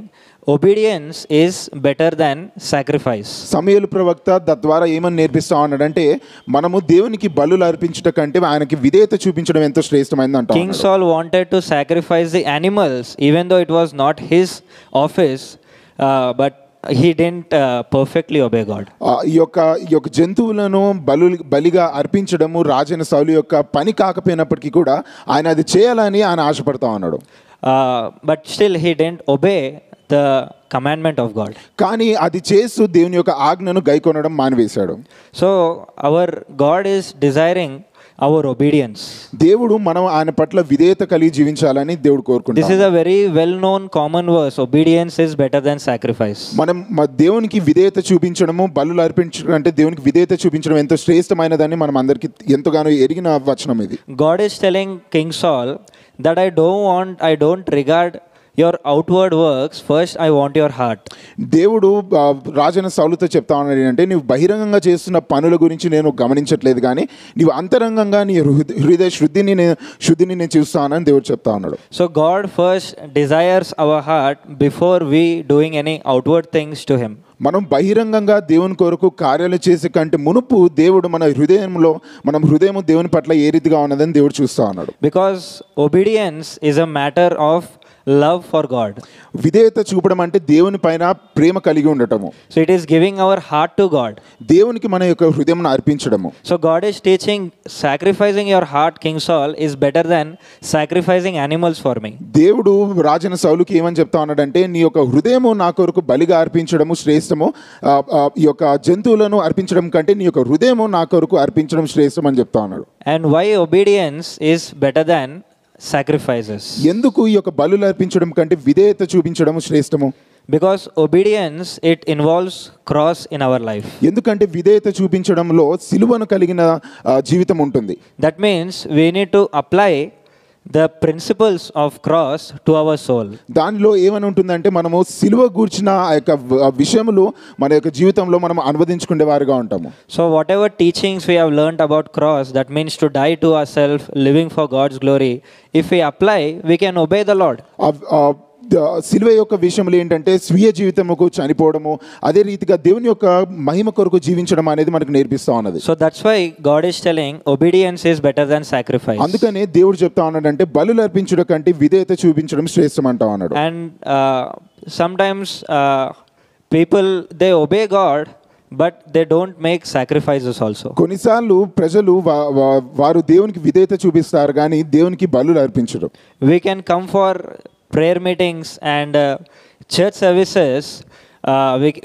obedience is better than sacrifice. సమూయేలు ప్రవక్త తద్వారా ఏమని నేర్పిస్తా ఉన్నాడంటే మనము దేవునికి బలులు అర్పించట కంటే ఆయనకి విధేయత చూపించడం ఎంతో శ్రేష్టమైనది అంటాడు. King Saul wanted to sacrifice the animals even though it was not his office, but he didn't perfectly obey God. ఈ యొక్క జంతువులను బలిగా అర్పించడము రాజైన సౌలు యొక్క పని కాకపోయినప్పటికీ కూడా ఆయన అది చేయాలని ఆయన ఆశపడతా ఉన్నాడు. But still he didn't obey the commandment of God. కానీ అది చేస్తూ దేవుని యొక్క ఆజ్ఞను గైకొనడం మానివేశాడు. So our God is desiring our obedience. దేవుడు మనం ఆయన పట్ల విధేయత కలిగి జీవించాలని దేవుడు కోరుకుంటాడు. This is a very well known common verse. Obedience is better than sacrifice. మనం దేవునికి విధేయత చూపించడము బలులు అర్పించడం అంటే దేవునికి విధేయత చూపించడం ఎంతో శ్రేష్టమైనదని మనం అందరికీ ఎంతగానో ఎరిగిన వచనం ఇది. God is telling King Saul that I don't regard your outward works, first I want your heart. దేవుడు రాజైన సౌలుతో చెప్తా ఉన్నాడు అంటే నీవు బహిరంగంగా చేస్తున్న పనుల గురించి నేను గమనించట్లేదు కానీ నీవు అంతరంగంగా నీ హృదయ శుద్ధిని నేను చూస్తానని దేవుడు చెప్తా ఉన్నాడు. So God first desires our heart before we doing any outward things to him. మనం బహిరంగంగా దేవుని కొరకు కార్యాలు చేసే కంటే మునుపు దేవుడు మన హృదయం దేవుని పట్ల ఏ రీతిగా ఉన్నదని దేవుడు చూస్తా ఉన్నాడు. Because obedience is a matter of love for God. విధేయత చూపడం అంటే దేవుని పైన ప్రేమ కలిగి ఉండటము. So it is giving our heart to God. దేవునికి మన యొక్క హృదయంను అర్పించడము. So God is teaching sacrificing your heart, King Saul, is better than sacrificing animals for me. దేవుడు రాజైన సౌలుకి ఏమని చెప్తా ఉన్నాడంటే నీ యొక్క హృదయము నా కొరకు బలిగా అర్పించడము శ్రేష్టము, ఈ యొక్క జంతువులను అర్పించడం కంటే నీ యొక్క హృదయము నా కొరకు అర్పించడం శ్రేష్టం అని చెప్తా ఉన్నాడు. And why obedience is better than sacrifices? ఎందుకు ఈ యొక్క బలులు అర్పించడం కంటే విధేయత చూపించడం శ్రేష్టము? Because obedience, it involves cross in our life. ఎందుకంటే విధేయత చూపించడంలో సిలువను కలిగిన జీవితం ఉంటుంది. That means we need to apply the principles of cross to our soul. దానిలో ఏమని ఉంటుందంటే మనము సిలువ గూర్చిన ఆ యొక్క విషయములు మన యొక్క జీవితంలో మనం అనువదించుకునే వారుగా ఉంటాము. So whatever teachings we have learned about cross, that means to die to ourselves, living for God's glory, if we apply, we can obey the Lord. సిలువ యొక్క విషయంలో ఏంటంటే స్వీయ జీవితముకు చనిపోవడము, అదే రీతిగా దేవుని యొక్క మహిమ కొరకు జీవించడం అనేది మనకు నేర్పిస్తా ఉన్నది. So that's why God is telling obedience is better than sacrifice. అందుకనే దేవుడు చెప్తా ఉన్నాడంటే బలులు అర్పించడం కంటే విధేయత చూపించడం శ్రేష్టం అంటా ఉన్నాడు. And sometimes people, they obey God but they don't make sacrifices also. కొన్నిసార్లు ప్రజలు వారు దేవునికి విధేయత చూపిస్తారు కానీ దేవునికి బలులు అర్పించరు. We can come for prayer meetings and church services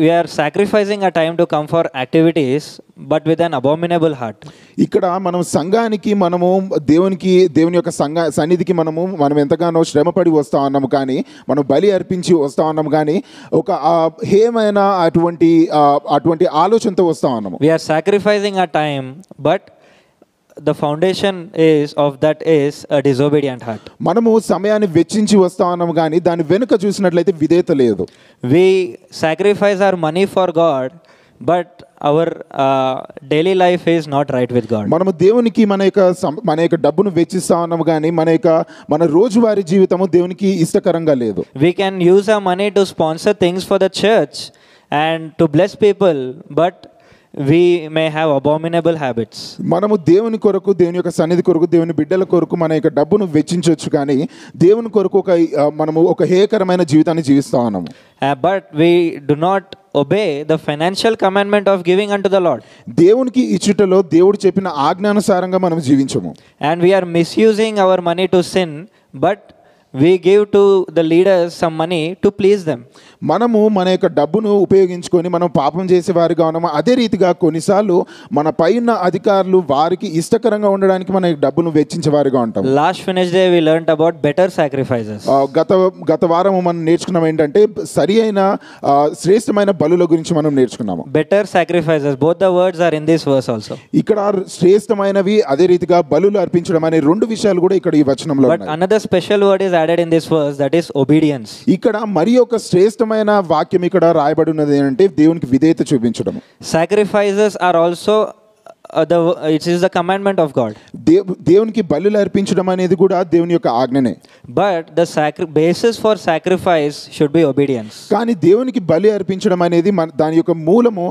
we are sacrificing our time to come for activities, but with an abominable heart. ఇక్కడ మనం సంఘానికి మనము దేవుని యొక్క సన్నిధికి మనం ఎంతగానో శ్రమపడి వస్తా ఉన్నాము, కానీ మనం బలి అర్పించి వస్తా ఉన్నాము, కానీ ఒక హేమైన అటువంటి ఆలోచనతో వస్తా ఉన్నాము. We are sacrificing our time, but the foundation is a disobedient heart. మనము సమయాన్ని వెచ్చించి వస్తా ఉన్నాము, కానీ దాని వెనుక చూసినట్లయితే విధేయత లేదు. We sacrifice our money for God, but our daily life is not right with God. మనము దేవునికి మన యొక్క డబ్బును వెచ్చిస్తా ఉన్నాము, కానీ మన రోజువారీ జీవితము దేవునికి ఇష్టకరంగా లేదు. We can use our money to sponsor things for the church and to bless people, but we may have abominable habits. మనము దేవుని కొరకు, దేవుని యొక్క సన్నిధి కొరకు, దేవుని బిడ్డల కొరకు మన యొక్క డబ్బును వెచ్చించవచ్చు, కానీ దేవుని కొరకు మనము ఒక హేయకరమైన జీవితాన్ని జీవిస్తా ఉన్నాము. But we do not obey the financial commandment of giving unto the Lord. దేవునికి ఇచ్చుటలో దేవుడు చెప్పిన ఆజ్ఞానుసారంగా మనం జీవించము. And we are misusing our money to sin, but we give to the leaders some money to please them. మనము మన యొక్క డబ్బును ఉపయోగించుకొని మనం పాపం చేసే వారిగా ఉన్నాము. అదే రీతిగా కొన్నిసార్లు మన పైన అధికారులు వారికి ఇష్టకరంగా ఉండడానికి మన డబ్బును వెచ్చించే వారిగా ఉంటాం. Last Wednesday we learned about better sacrifices. గత వారం మనం నేర్చుకున్నాం ఏంటంటే సరి అయిన శ్రేష్టమైన బలుల గురించి మనం నేర్చుకున్నాము. Better sacrifices, both the words are in this verse also. ఇక్కడ శ్రేష్టమైనవి అదే రీతిగా బలులు అర్పించడం అనే రెండు విషయాలు కూడా ఇక్కడ ఈ వచనంలో ఉన్నాయి. But another special word is added in this verse, that is obedience. ఇక్కడ మరి ఒక శ్రేష్టమైన వాక్యం ఇక్కడ రాయబడి ఉన్నది ఏంటంటే దేవునికి విధేయత చూపించడం. Sacrifices are also it is the commandment of God. దేవునికి బలులు అర్పించడం అనేది కూడా దేవుని యొక్క ఆజ్ఞనే. But the basis for sacrifice should be obedience. కానీ దేవునికి బలి అర్పించడం అనేది దాని యొక్క మూలము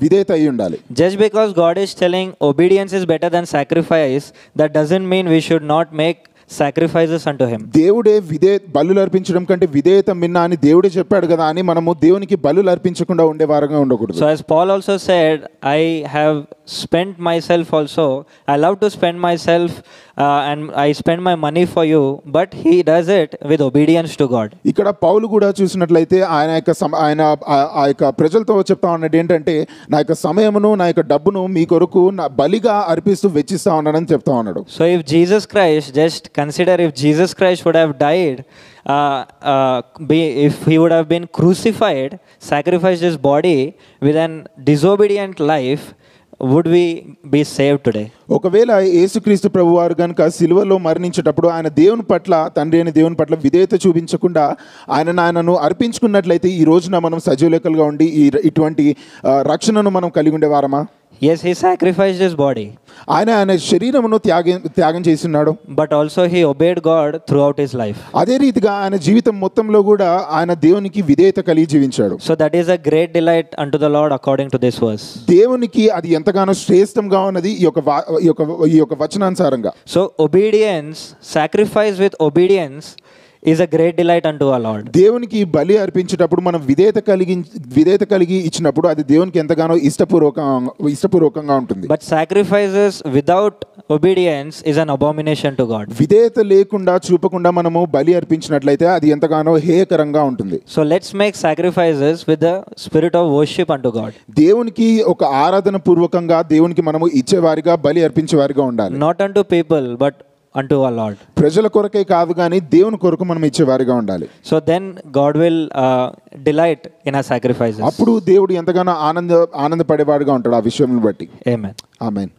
విధేయత అయి ఉండాలి. Just because God is telling obedience is better than sacrifice, that doesn't mean we should not make sacrifices unto him. దేవుడే బలులు అర్పించడం కంటే విధేయత మిన్న అని దేవుడే చెప్పాడు కదా అని మనము దేవునికి బలులు అర్పించకుండా ఉండే వారంగా ఉండకూడదు. So as Paul also said, I have spent myself also, I love to spend myself and I spend my money for you, but he does it with obedience to God. ఇక్కడ పౌలు కూడా చూసినట్లయితే ఆయన ఆ యొక్క ప్రజలతో చెప్తా ఉన్నది ఏంటంటే నా యొక్క సమయమును నా యొక్క డబ్బును మీ కొరకు బలిగా అర్పిస్తూ వెచ్చిస్తా ఉన్నానని చెప్తా ఉన్నాడు. So if Jesus Christ, just consider if Jesus Christ would have died, if he would have been crucified, sacrificed his body with an disobedient life, would we be saved today? ఒకవేళ యేసుక్రీస్తు ప్రభువారు కనుక సిలువలో మరణించేటప్పుడు ఆయన దేవుని పట్ల, తండ్రి అయిన దేవుని పట్ల విధేయత చూపించకుండా ఆయనను అర్పించుకున్నట్లయితే ఈ రోజున మనం సజీవ లెక్కలుగా ఉండి ఇటువంటి రక్షణను మనం కలిగి ఉండేవారమా? Yes, he sacrificed his body. ఆయన శరీరమును త్యాగం చేస్తున్నాడు. But also he obeyed God throughout his life. అదే రీతిగా ఆయన జీవితం మొత్తంలో కూడా ఆయన దేవునికి విధేయత కలిగి జీవించాడు. So that is a great delight unto the Lord according to this verse. దేవునికి అది ఎంతగానో శ్రేష్టంగా ఉన్నది ఈ యొక్క వచనానుసారంగా. So obedience, sacrifice with obedience is a great delight unto our Lord. దేవునికి బలి అర్పించేటప్పుడు మనం విధేయత కలిగి ఇచ్చినప్పుడు అది దేవునికి ఎంతగానో ఇష్టపూర్వకంగా ఉంటుంది. But sacrifices without obedience is an abomination to God. విధేయత లేకుండా చూపకుండా మనము బలి అర్పించినట్లయితే అది ఎంతగానో హేయకరంగా ఉంటుంది. So let's make sacrifices with the spirit of worship unto God. దేవునికి ఒక ఆరాధన పూర్వకంగా దేవునికి మనము ఇచ్చేవారిగా బలి అర్పించేవారిగా ఉండాలి. Not unto people but unto our Lord. ప్రజల కొరకే కాదు కానీ దేవుని కొరకు మనం ఇచ్చేవారిగా ఉండాలి. So then God will delight in our sacrifices. అప్పుడు దేవుడు ఎంతగానో ఆనందపడేవాడుగా ఉంటాడు ఆ విషయం బట్టి. Amen. Amen.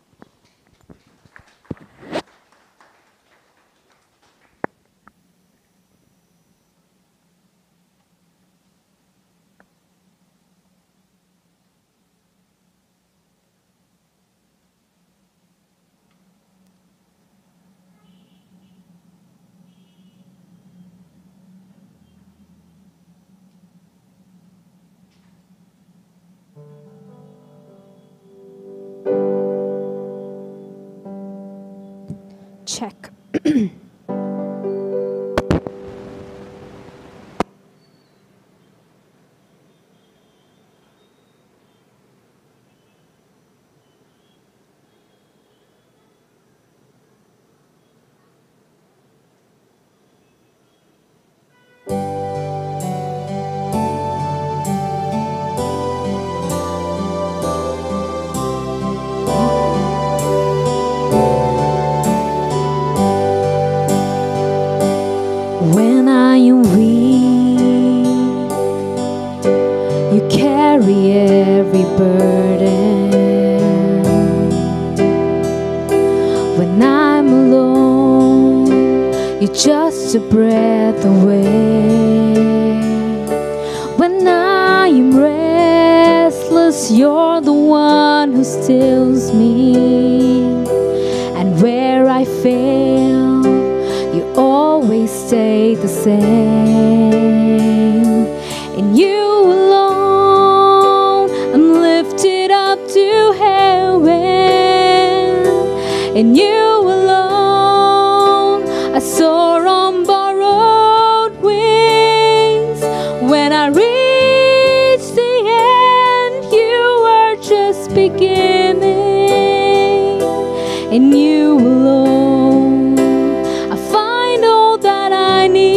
Check. When I'm alone, you're just a breath away. When I am restless, you're the one who stills me. And where I fail, you always stay the same. In you alone, I'm lifted up to heaven. In you alone, I soar on borrowed wings. When I reach the end, you are just beginning. In you alone, I find all that I need.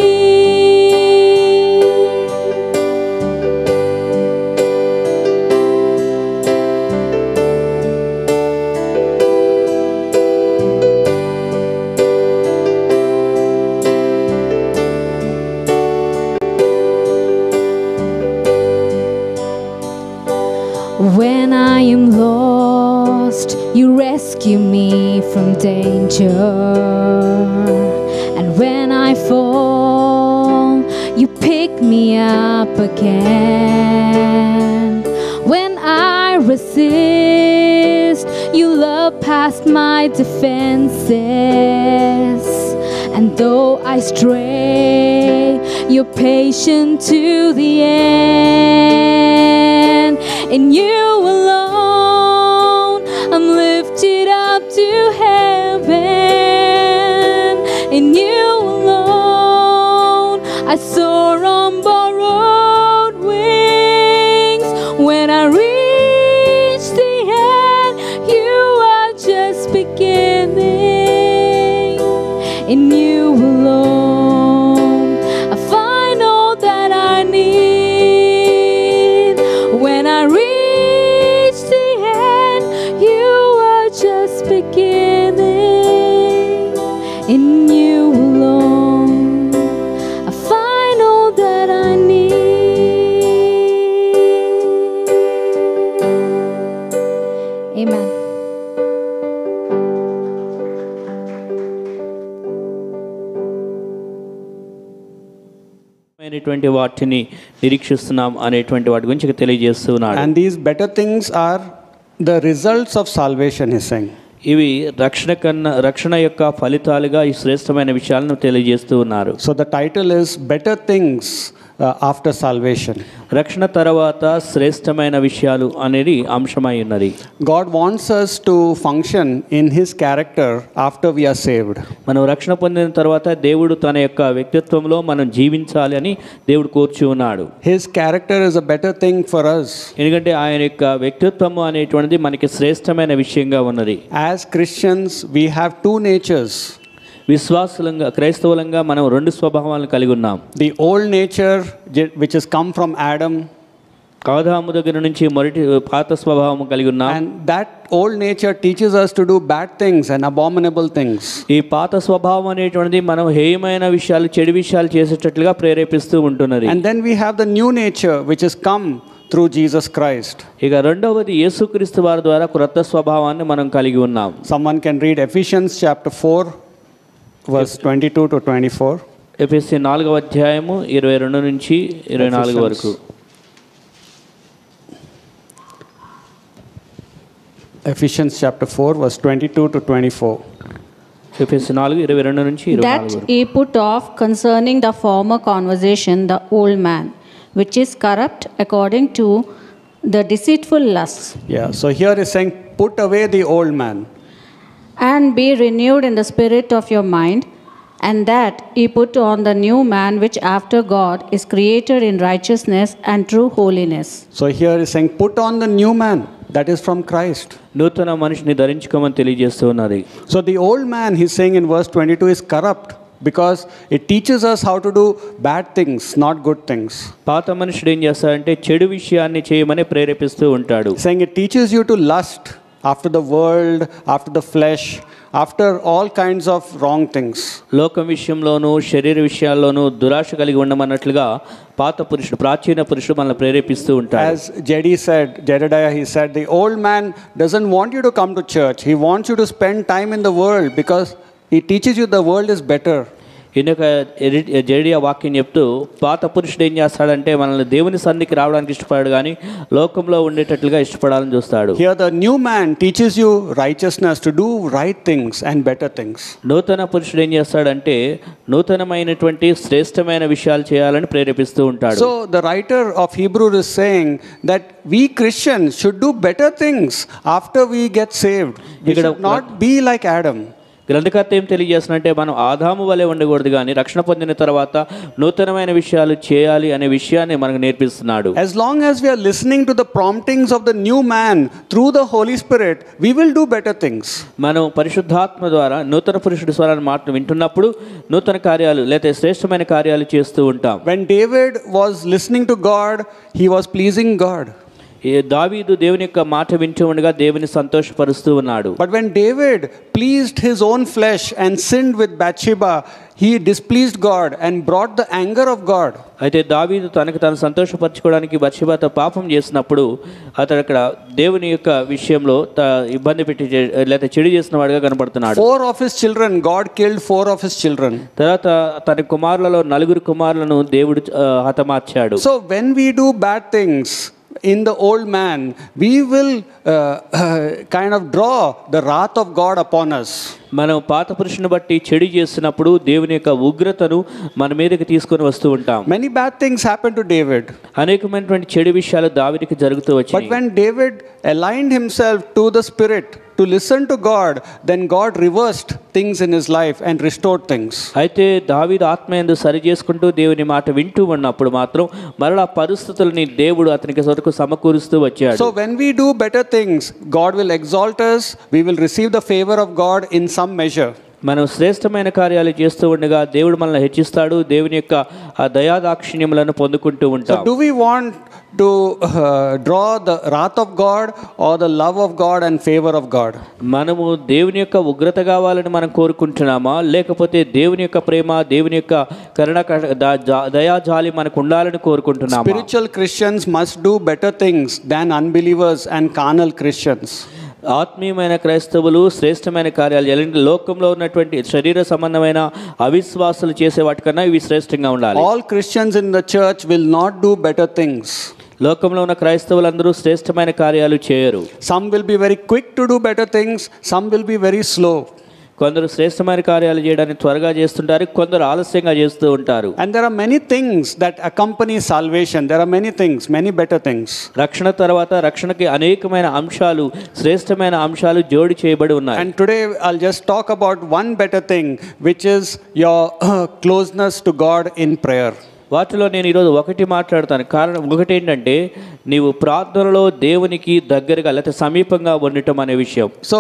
When I am lost, you rescue me from danger. And when I fall, you pick me up again. When I resist, you love past my defenses. And though I stray, you're patient to the end. In you alone, I'm lifted up to heaven. In you alone, I soar on borrowed wings. When I reach the end, you are just beginning. In you alone, I find all that I need. When I reach the end, you are just beginning. In you alone, I find all that I need. Amen. అనేటువంటి వాటిని నిరీక్షిస్తున్నాం అనేటువంటి వాటి గురించి ఇక్కడ తెలియజేస్తూ ఉన్నాడు. And these better things are the results of salvation, he's saying. ఇవి రక్షణ యొక్క ఫలితాలుగా ఈ శ్రేష్టమైన విషయాలను తెలియజేస్తూ ఉన్నారు. So the title is Better Things After Salvation. రక్షణ తర్వాత శ్రేష్టమైన విషయాలు అనేది అంశమై ఉన్నది. God wants us to function in his character after we are saved. మనం రక్షణ పొందిన తర్వాత దేవుడు తన యొక్క వ్యక్తిత్వంలో మనం జీవించాలి అని దేవుడు కోరుచు ఉన్నాడు. His character is a better thing for us. ఎందుకంటే ఆయన యొక్క వ్యక్తిత్వం అనేటువంటిది మనకి శ్రేష్టమైన విషయంగా ఉన్నది. As Christians, we have two natures. విశ్వాసులంగా క్రైస్తవులంగా మనం రెండు స్వభావాలను కలిగి ఉన్నాం. The old nature which has come from Adam, ఆదాము దగ్గర నుంచి మొదటి పాత స్వభావం కలిగి ఉన్నాం. and that old nature teaches us to do bad things and abominable things. ఈ పాత స్వభావం అనేటువంటిది మనం హేయమైన విషయాలు చెడు విషయాలు చేసేటట్లుగా ప్రేరేపిస్తూ ఉంటున్నది. And then we have the new nature which has come through Jesus Christ. ఇక రెండవది యేసుక్రీస్తు వారి ద్వారా క్రొత్త స్వభావాన్ని మనం కలిగి ఉన్నాం. Someone can read Ephesians chapter 4 verse 22 to 24. ఎఫెసీ 4వ అధ్యాయము 22 నుంచి 24 వరకు. Ephesians chapter 4 verse 22 to 24. ఎఫెసీ 4:22 నుంచి 24 That వరకు. ye put off concerning the former conversation the old man, which is corrupt according to the deceitful lusts. Yeah, so here is saying put away the old man. And be renewed in the spirit of your mind, and that ye put on the new man, which after God is created in righteousness and true holiness. So here is saying put on the new man, that is from Christ. నూతన మనిషిని ధరించుకోమని తెలియజేస్తూ ఉన్నది. So the old man, he's saying in verse 22, is corrupt because it teaches us how to do bad things, not good things. పాత మనుషుడు ఏం చేస్తాడంటే చెడు విషయాన్ని చేయమని ప్రేరేపిస్తూ ఉంటాడు. Saying it teaches you to lust after the world, after the flesh, after all kinds of wrong things. లోకం విషయంలోనూ శరీర విషయాల్లోనూ దురాశ కలిగి ఉండమన్నట్లుగా పాత పురుషుడు ప్రాచీన పురుషుడు మనల్ని ప్రేరేపిస్తూ ఉంటాడు. As Jedediah, he said, the old man doesn't want you to come to church. He wants you to spend time in the world because he teaches you the world is better. ఈయనొక జెరడియా వాక్యం చెప్తూ పాత పురుషుడు ఏం చేస్తాడంటే మనల్ని దేవుని సన్నిధికి రావడానికి ఇష్టపడాడు కానీ లోకంలో ఉండేటట్లుగా ఇష్టపడాలని చూస్తాడు. Here the new man teaches you righteousness, to do right things and better things. నూతన పురుషుడు ఏం చేస్తాడంటే నూతనమైనటువంటి శ్రేష్టమైన విషయాలు చేయాలని ప్రేరేపిస్తూ ఉంటాడు. So the writer of Hebrews is saying that we Christians should do better things after we get saved. We should not be like Adam. గ్రంథకర్త ఏం తెలియజేస్తున్నట్టే మనం ఆదాము వలె ఉండకూడదు కానీ రక్షణ పొందిన తర్వాత నూతనమైన విషయాలు చేయాలి అనే విషయాన్ని మనకు నేర్పిస్తున్నాడు. As long as we are listening to the promptings of the new man through the Holy Spirit, we will do better things. మనం పరిశుద్ధాత్మ ద్వారా నూతన పురుషుడి స్వరాన్ని మాట వింటున్నప్పుడు నూతన కార్యాలు లేదా శ్రేష్టమైన కార్యాలు చేస్తూ ఉంటాం. When David was listening to God, he was pleasing God. దావీదు దేవుని యొక్క మాట వింటూ ఉండగా దేవుని సంతోషపరుస్తూ ఉన్నాడు. But when David pleased his own flesh and sinned with Bathsheba, he displeased God and brought the anger of God. అయితే దావీదు తనకు తాను సంతోషపరచుకోవడానికి బత్షెబతో పాపం చేసినప్పుడు అతడు అక్కడ దేవుని యొక్క విషయంలో ఇబ్బంది పెట్టి లేదా చెడు చేసిన వాడిగా కనబడుతున్నాడు. 4 of his children, God killed 4 of his children. తర్వాత తన కుమారులలో 4 కుమారులను దేవుడు హతమార్చాడు. So when we do bad things in the old man, we will kind of draw the wrath of God upon us. మనం పాత పురుషుని బట్టి చెడు చేసినప్పుడు దేవుని యొక్క ఉగ్రతను మన మీదకి తీసుకొని వస్తూ ఉంటాం. Many bad things happened to David. అనేకమైనటువంటి చెడు విషయాలు దావీదుకి జరుగుతూ వచ్చాయి. But when David aligned himself to the Spirit to listen to God, then God reversed things in his life and restored things. అయితే దావీదు ఆత్మయందు సరి చేసుకుంటూ దేవుని మాట వింటూ ఉన్నప్పుడు మాత్రం మరలా పరిస్థితులని దేవుడు అతనికి వరకు సమకూరుస్తూ వచ్చాడు. So when we do better things, God will exalt us. We will receive the favor of God in some measure. మనం శ్రేష్టమైన కార్యాలు చేస్తూ ఉండగా దేవుడు మనల్ని హెచ్చిస్తాడు. దేవుని యొక్క ఆ దయాదాక్షిణ్యములను పొందుకుంటూ ఉంటాం. So do we want to draw the wrath of God or the love of God and favor of God? మనము దేవుని యొక్క ఉగ్రత కావాలని మనం కోరుకుంటున్నామా లేకపోతే దేవుని యొక్క ప్రేమ దేవుని యొక్క కరుణ దయాజాలి మనకు ఉండాలని కోరుకుంటున్నామా? Spiritual Christians must do better things than unbelievers and carnal Christians. ఆత్మీయమైన క్రైస్తవులు శ్రేష్టమైన కార్యాలు ఎలాంటి లోకంలో ఉన్నటువంటి శరీర సంబంధమైన అవిశ్వాసాలు చేసే వాటికన్నా ఇవి శ్రేష్టంగా ఉండాలి. All Christians in the church will not do better things. లోకంలో ఉన్న క్రైస్తవులందరూ శ్రేష్టమైన కార్యాలు చేయరు. Some will be very quick to do better things, some will be very slow. కొందరు శ్రేష్టమైన కార్యాలు చేయడానికి త్వరగా చేస్తుంటారు, కొందరు ఆలస్యంగా చేస్తూ ఉంటారు. And there are many things that accompany salvation. There are many things, many better things. రక్షణ తర్వాత రక్షణకి అనేకమైన అంశాలు శ్రేష్టమైన అంశాలు జోడి చేయబడి ఉన్నాయి. And today I'll just talk about one better thing, which is your closeness to God in prayer. వాటిలో నేను ఈరోజు ఒకటి మాట్లాడతాను. కారణం ఒకటి ఏంటంటే నీవు ప్రార్థనలో దేవునికి దగ్గరగా లేకపోతే సమీపంగా ఉండటం అనే విషయం. So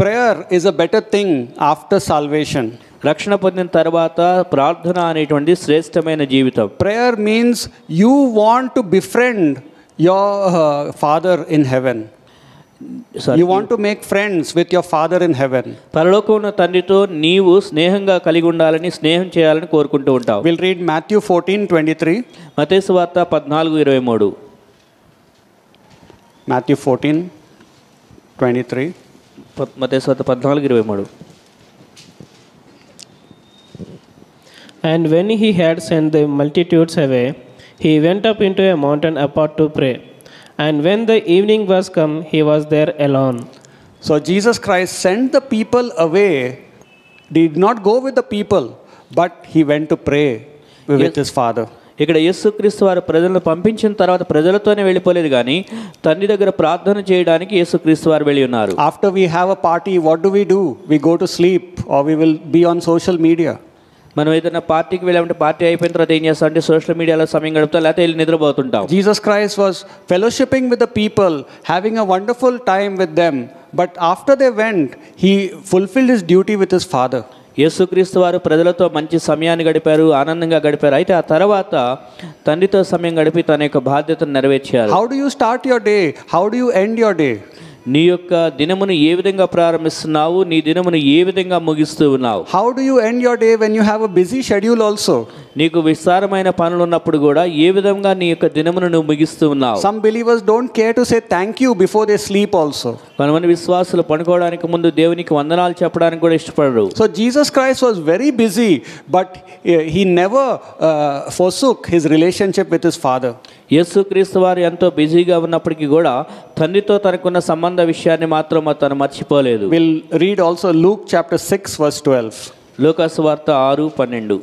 prayer is a better thing after salvation. రక్షణ పొందిన తర్వాత ప్రార్థన అనేటువంటి శ్రేష్టమైన జీవితం. Prayer means you want to befriend your Father in heaven. You want to make friends with your Father in heaven. పరలోకంలో ఉన్న తండ్రితో నీవు స్నేహంగా కలిగి ఉండాలని స్నేహం చేయాలని కోరుకుంటూ ఉంటావు. We'll read Matthew 14:23. మత్తయి సువార్త 14:23. Matthew 14:23. మత్తయి సువార్త 14:23. And when he had sent the multitudes away, he went up into a mountain apart to pray. And when the evening was come, he was there alone. So Jesus Christ sent the people away, did not go with the people, but he went to pray with his Father. ఇక్కడ యేసుక్రీస్తు వారు ప్రజలను పంపించిన తర్వాత ప్రజలతోనే వెళ్ళిపోలేదు కానీ తండ్రి దగ్గర ప్రార్థన చేయడానికి యేసుక్రీస్తు వారు వెళ్ళి ఉన్నారు. After we have a party, what do? We go to sleep or we will be on social media. మనం ఏదైనా పార్టీకి వెళ్ళామంటే పార్టీ అయిపోయిన తర్వాత ఏం చేస్తాం అంటే సోషల్ మీడియాలో సమయం గడుపుతాం లేకపోతే వెళ్ళి నిద్రపోతుంటాం. Jesus Christ was fellowshipping with the people, having a wonderful time with them, but after they went, he fulfilled his duty with his Father. యేసుక్రీస్తు వారు ప్రజలతో మంచి సమయాన్ని గడిపారు, ఆనందంగా గడిపారు. అయితే ఆ తర్వాత తండ్రితో సమయం గడిపి తన యొక్క బాధ్యతను నెరవేర్చారు. How do you start your day? How do you end your day? నీ యొక్క దినమును ఏ విధంగా ప్రారంభిస్తున్నావు, నీ దినమును ఏ విధంగా ముగిస్తూ ఉన్నావు? How do you end your day when you have a busy schedule also? నీకు విస్తారమైన పనులు ఉన్నప్పుడు కూడా ఏ విధంగా నీ యొక్క దినమును నువ్వు ముగిస్తూ ఉన్నావు? Some believers don't care to say thank you before they sleep also. కొంతమంది విశ్వాసులు పడుకోవడానికి ముందు దేవునికి వందనాలు చెప్పడానికి కూడా ఇష్టపడరు. So Jesus Christ was very busy, but he never forsook his relationship with his Father. యేసుక్రీస్తు వారు ఎంతో బిజీగా ఉన్నప్పటికీ కూడా తండ్రితో తనకున్న సంబంధ విషయాన్ని మాత్రం తను మర్చిపోలేదు. We'll read also Luke chapter 6 verse 12. లూకాసు వార్త 6:12.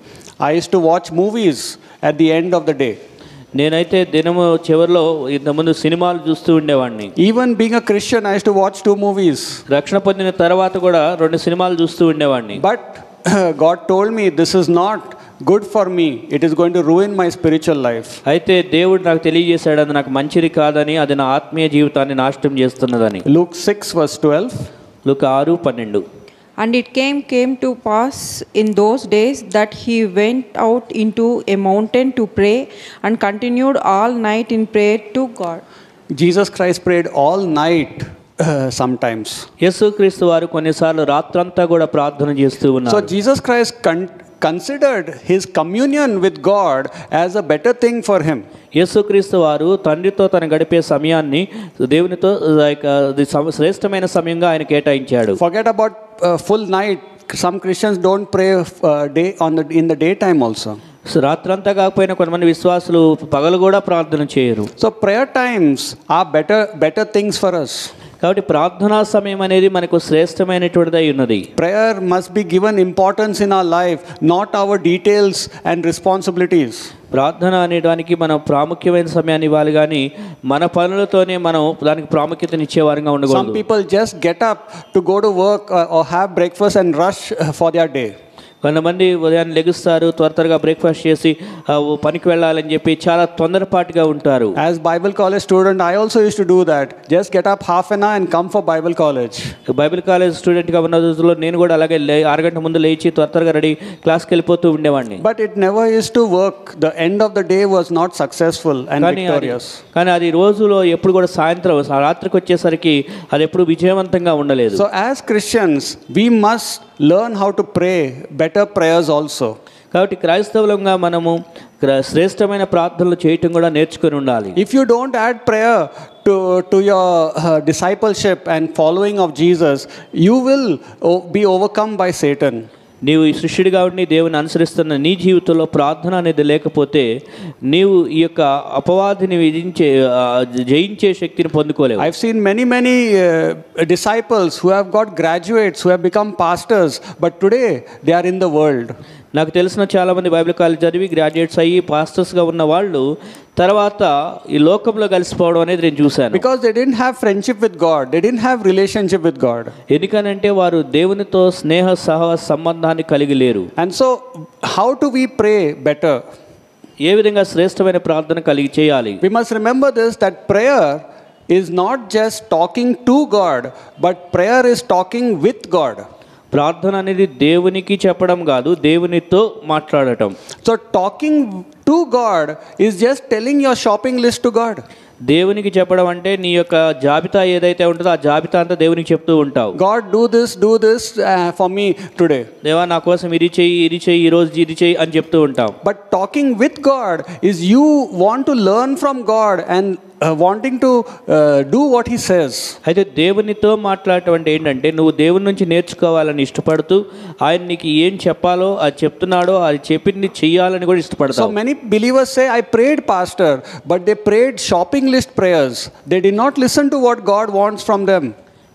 I used to watch movies at the end of the day. నేనైతే దినము చివరిలో ఇంతకుముందు సినిమాలు చూస్తూ ఉండేవాడిని. Even being a Christian, I used to watch 2 movies. రక్షణ పొందిన తర్వాత కూడా 2 సినిమాలు చూస్తూ ఉండేవాడిని. But God told me this is not good for me. It is going to ruin my spiritual life. అయితే దేవుడు నాకు తెలియజేశాడు అది నాకు మంచిది కాదని, అది నా ఆత్మీయ జీవితాన్ని నాశనం చేస్తున్నదని. Luke 6 verse 12. Luka 6:12. And it came to pass in those days that he went out into a mountain to pray and continued all night in prayer to God. Jesus Christ prayed all night sometimes. యేసుక్రీస్తు వారు కొన్నిసార్లు రాత్రంతా కూడా ప్రార్థన చేస్తూ ఉన్నారు. So Jesus Christ considered his communion with God as a better thing for him. యేసుక్రీస్తు వారు తండ్రితో తన గడిపే సమయాన్ని దేవునితో శ్రేష్టమైన సమయంగా ఆయన కేటాయించాడు. Forget about full night. Some Christians don't pray in the daytime also. రాత్రంతా కాకపోయినా కొంతమంది విశ్వాసులు పగలు కూడా ప్రార్థన చేయరు. So prayer times are better things for us. కాబట్టి ప్రార్థనా సమయం అనేది మనకు శ్రేష్టమైనటువంటిది అయి ఉన్నది. Prayer must be given importance in our life, not our details and responsibilities. ప్రార్థన అనేటానికి మనం ప్రాముఖ్యమైన సమయాన్ని ఇవ్వాలి కానీ మన పనులతోనే మనం దానికి ప్రాముఖ్యతనిచ్చే వారంగా ఉండకూడదు. Some people just get up to go to work or have breakfast and rush for their day. కొంతమంది ఉదయాన్నే లెగుస్తారు, త్వరగా బ్రేక్ఫాస్ట్ చేసి పనికి వెళ్ళాలని చెప్పి చాలా తొందరపాటుగా ఉంటారు. As Bible college student, I also used to do that. Just get up half an hour and come for Bible college. Bible college స్టూడెంట్గా ఉన్న రోజుల్లో నేను కూడా అలాగే 6 గంటల ముందు లేచి త్వరగా రెడీ క్లాస్కి వెళ్ళిపోతూ ఉండేవాడిని. But it never used to work. The end of the day was not successful and victorious. కానీ అది రోజులో ఎప్పుడు కూడా సాయంత్రం రాత్రికి వచ్చేసరికి అది ఎప్పుడు విజయవంతంగా ఉండలేదు. So as Christians, we must learn how to pray better prayers also. కాబట్టి క్రైస్తవులంగా మనము శ్రేష్టమైన ప్రార్థనలు చేయటం కూడా నేర్చుకొని ఉండాలి. If you don't add prayer to your discipleship and following of Jesus, you will be overcome by Satan. నీవు ఈ శిష్యుడిగా ఉండి దేవుని అనుసరిస్తున్న నీ జీవితంలో ప్రార్థన అనేది లేకపోతే నీవు ఈ యొక్క అపవాదిని జయించే శక్తిని పొందుకోలేవు. I've seen many disciples who have got graduates, who have become pastors, but today they are in the world. నాకు తెలిసిన చాలామంది బైబిల్ కాలేజ్ చదివి గ్రాడ్యుయేట్స్ అయ్యి పాస్టర్స్గా ఉన్న వాళ్ళు తర్వాత ఈ లోకంలో కలిసిపోవడం అనేది నేను చూశాను. Because they didn't have friendship with God, they didn't have relationship with God. ఎందుకనంటే వారు దేవునితో స్నేహ సహవాస సంబంధాన్ని కలిగి లేరు. And so how do we pray better? ఏ విధంగా శ్రేష్టమైన ప్రార్థన కలిగి చేయాలి? We must remember this, that prayer is not just talking to God, but prayer is talking with God. ప్రార్థన అనేది దేవునికి చెప్పడం కాదు, దేవునితో మాట్లాడటం. So talking to God is just telling your shopping list to God. దేవునికి చెప్పడం అంటే నీ యొక్క జాబితా ఏదైతే ఉంటుందో ఆ జాబితా అంతా దేవునికి చెప్తూ ఉంటావు. God do this for me today. దేవా నా కోసం ఇది చెయ్యి ఈ రోజు ఇది చెయ్యి అని చెప్తూ ఉంటావు. But talking with God is you want to learn from God and wanting to do what he says. అయితే దేవునితో మాట్లాడటం అంటే ఏంటంటే నువ్వు దేవుని నుంచి నేర్చుకోవాలని ఇష్టపడుతూ ఆయన నీకు ఏం చెప్పాలో అది చెప్తున్నాడో అది చెప్పింది చెయ్యాలని కూడా ఇష్టపడతావు. So many believers say, I prayed, pastor, but they prayed shopping list prayers. They did not listen to what God wants from them.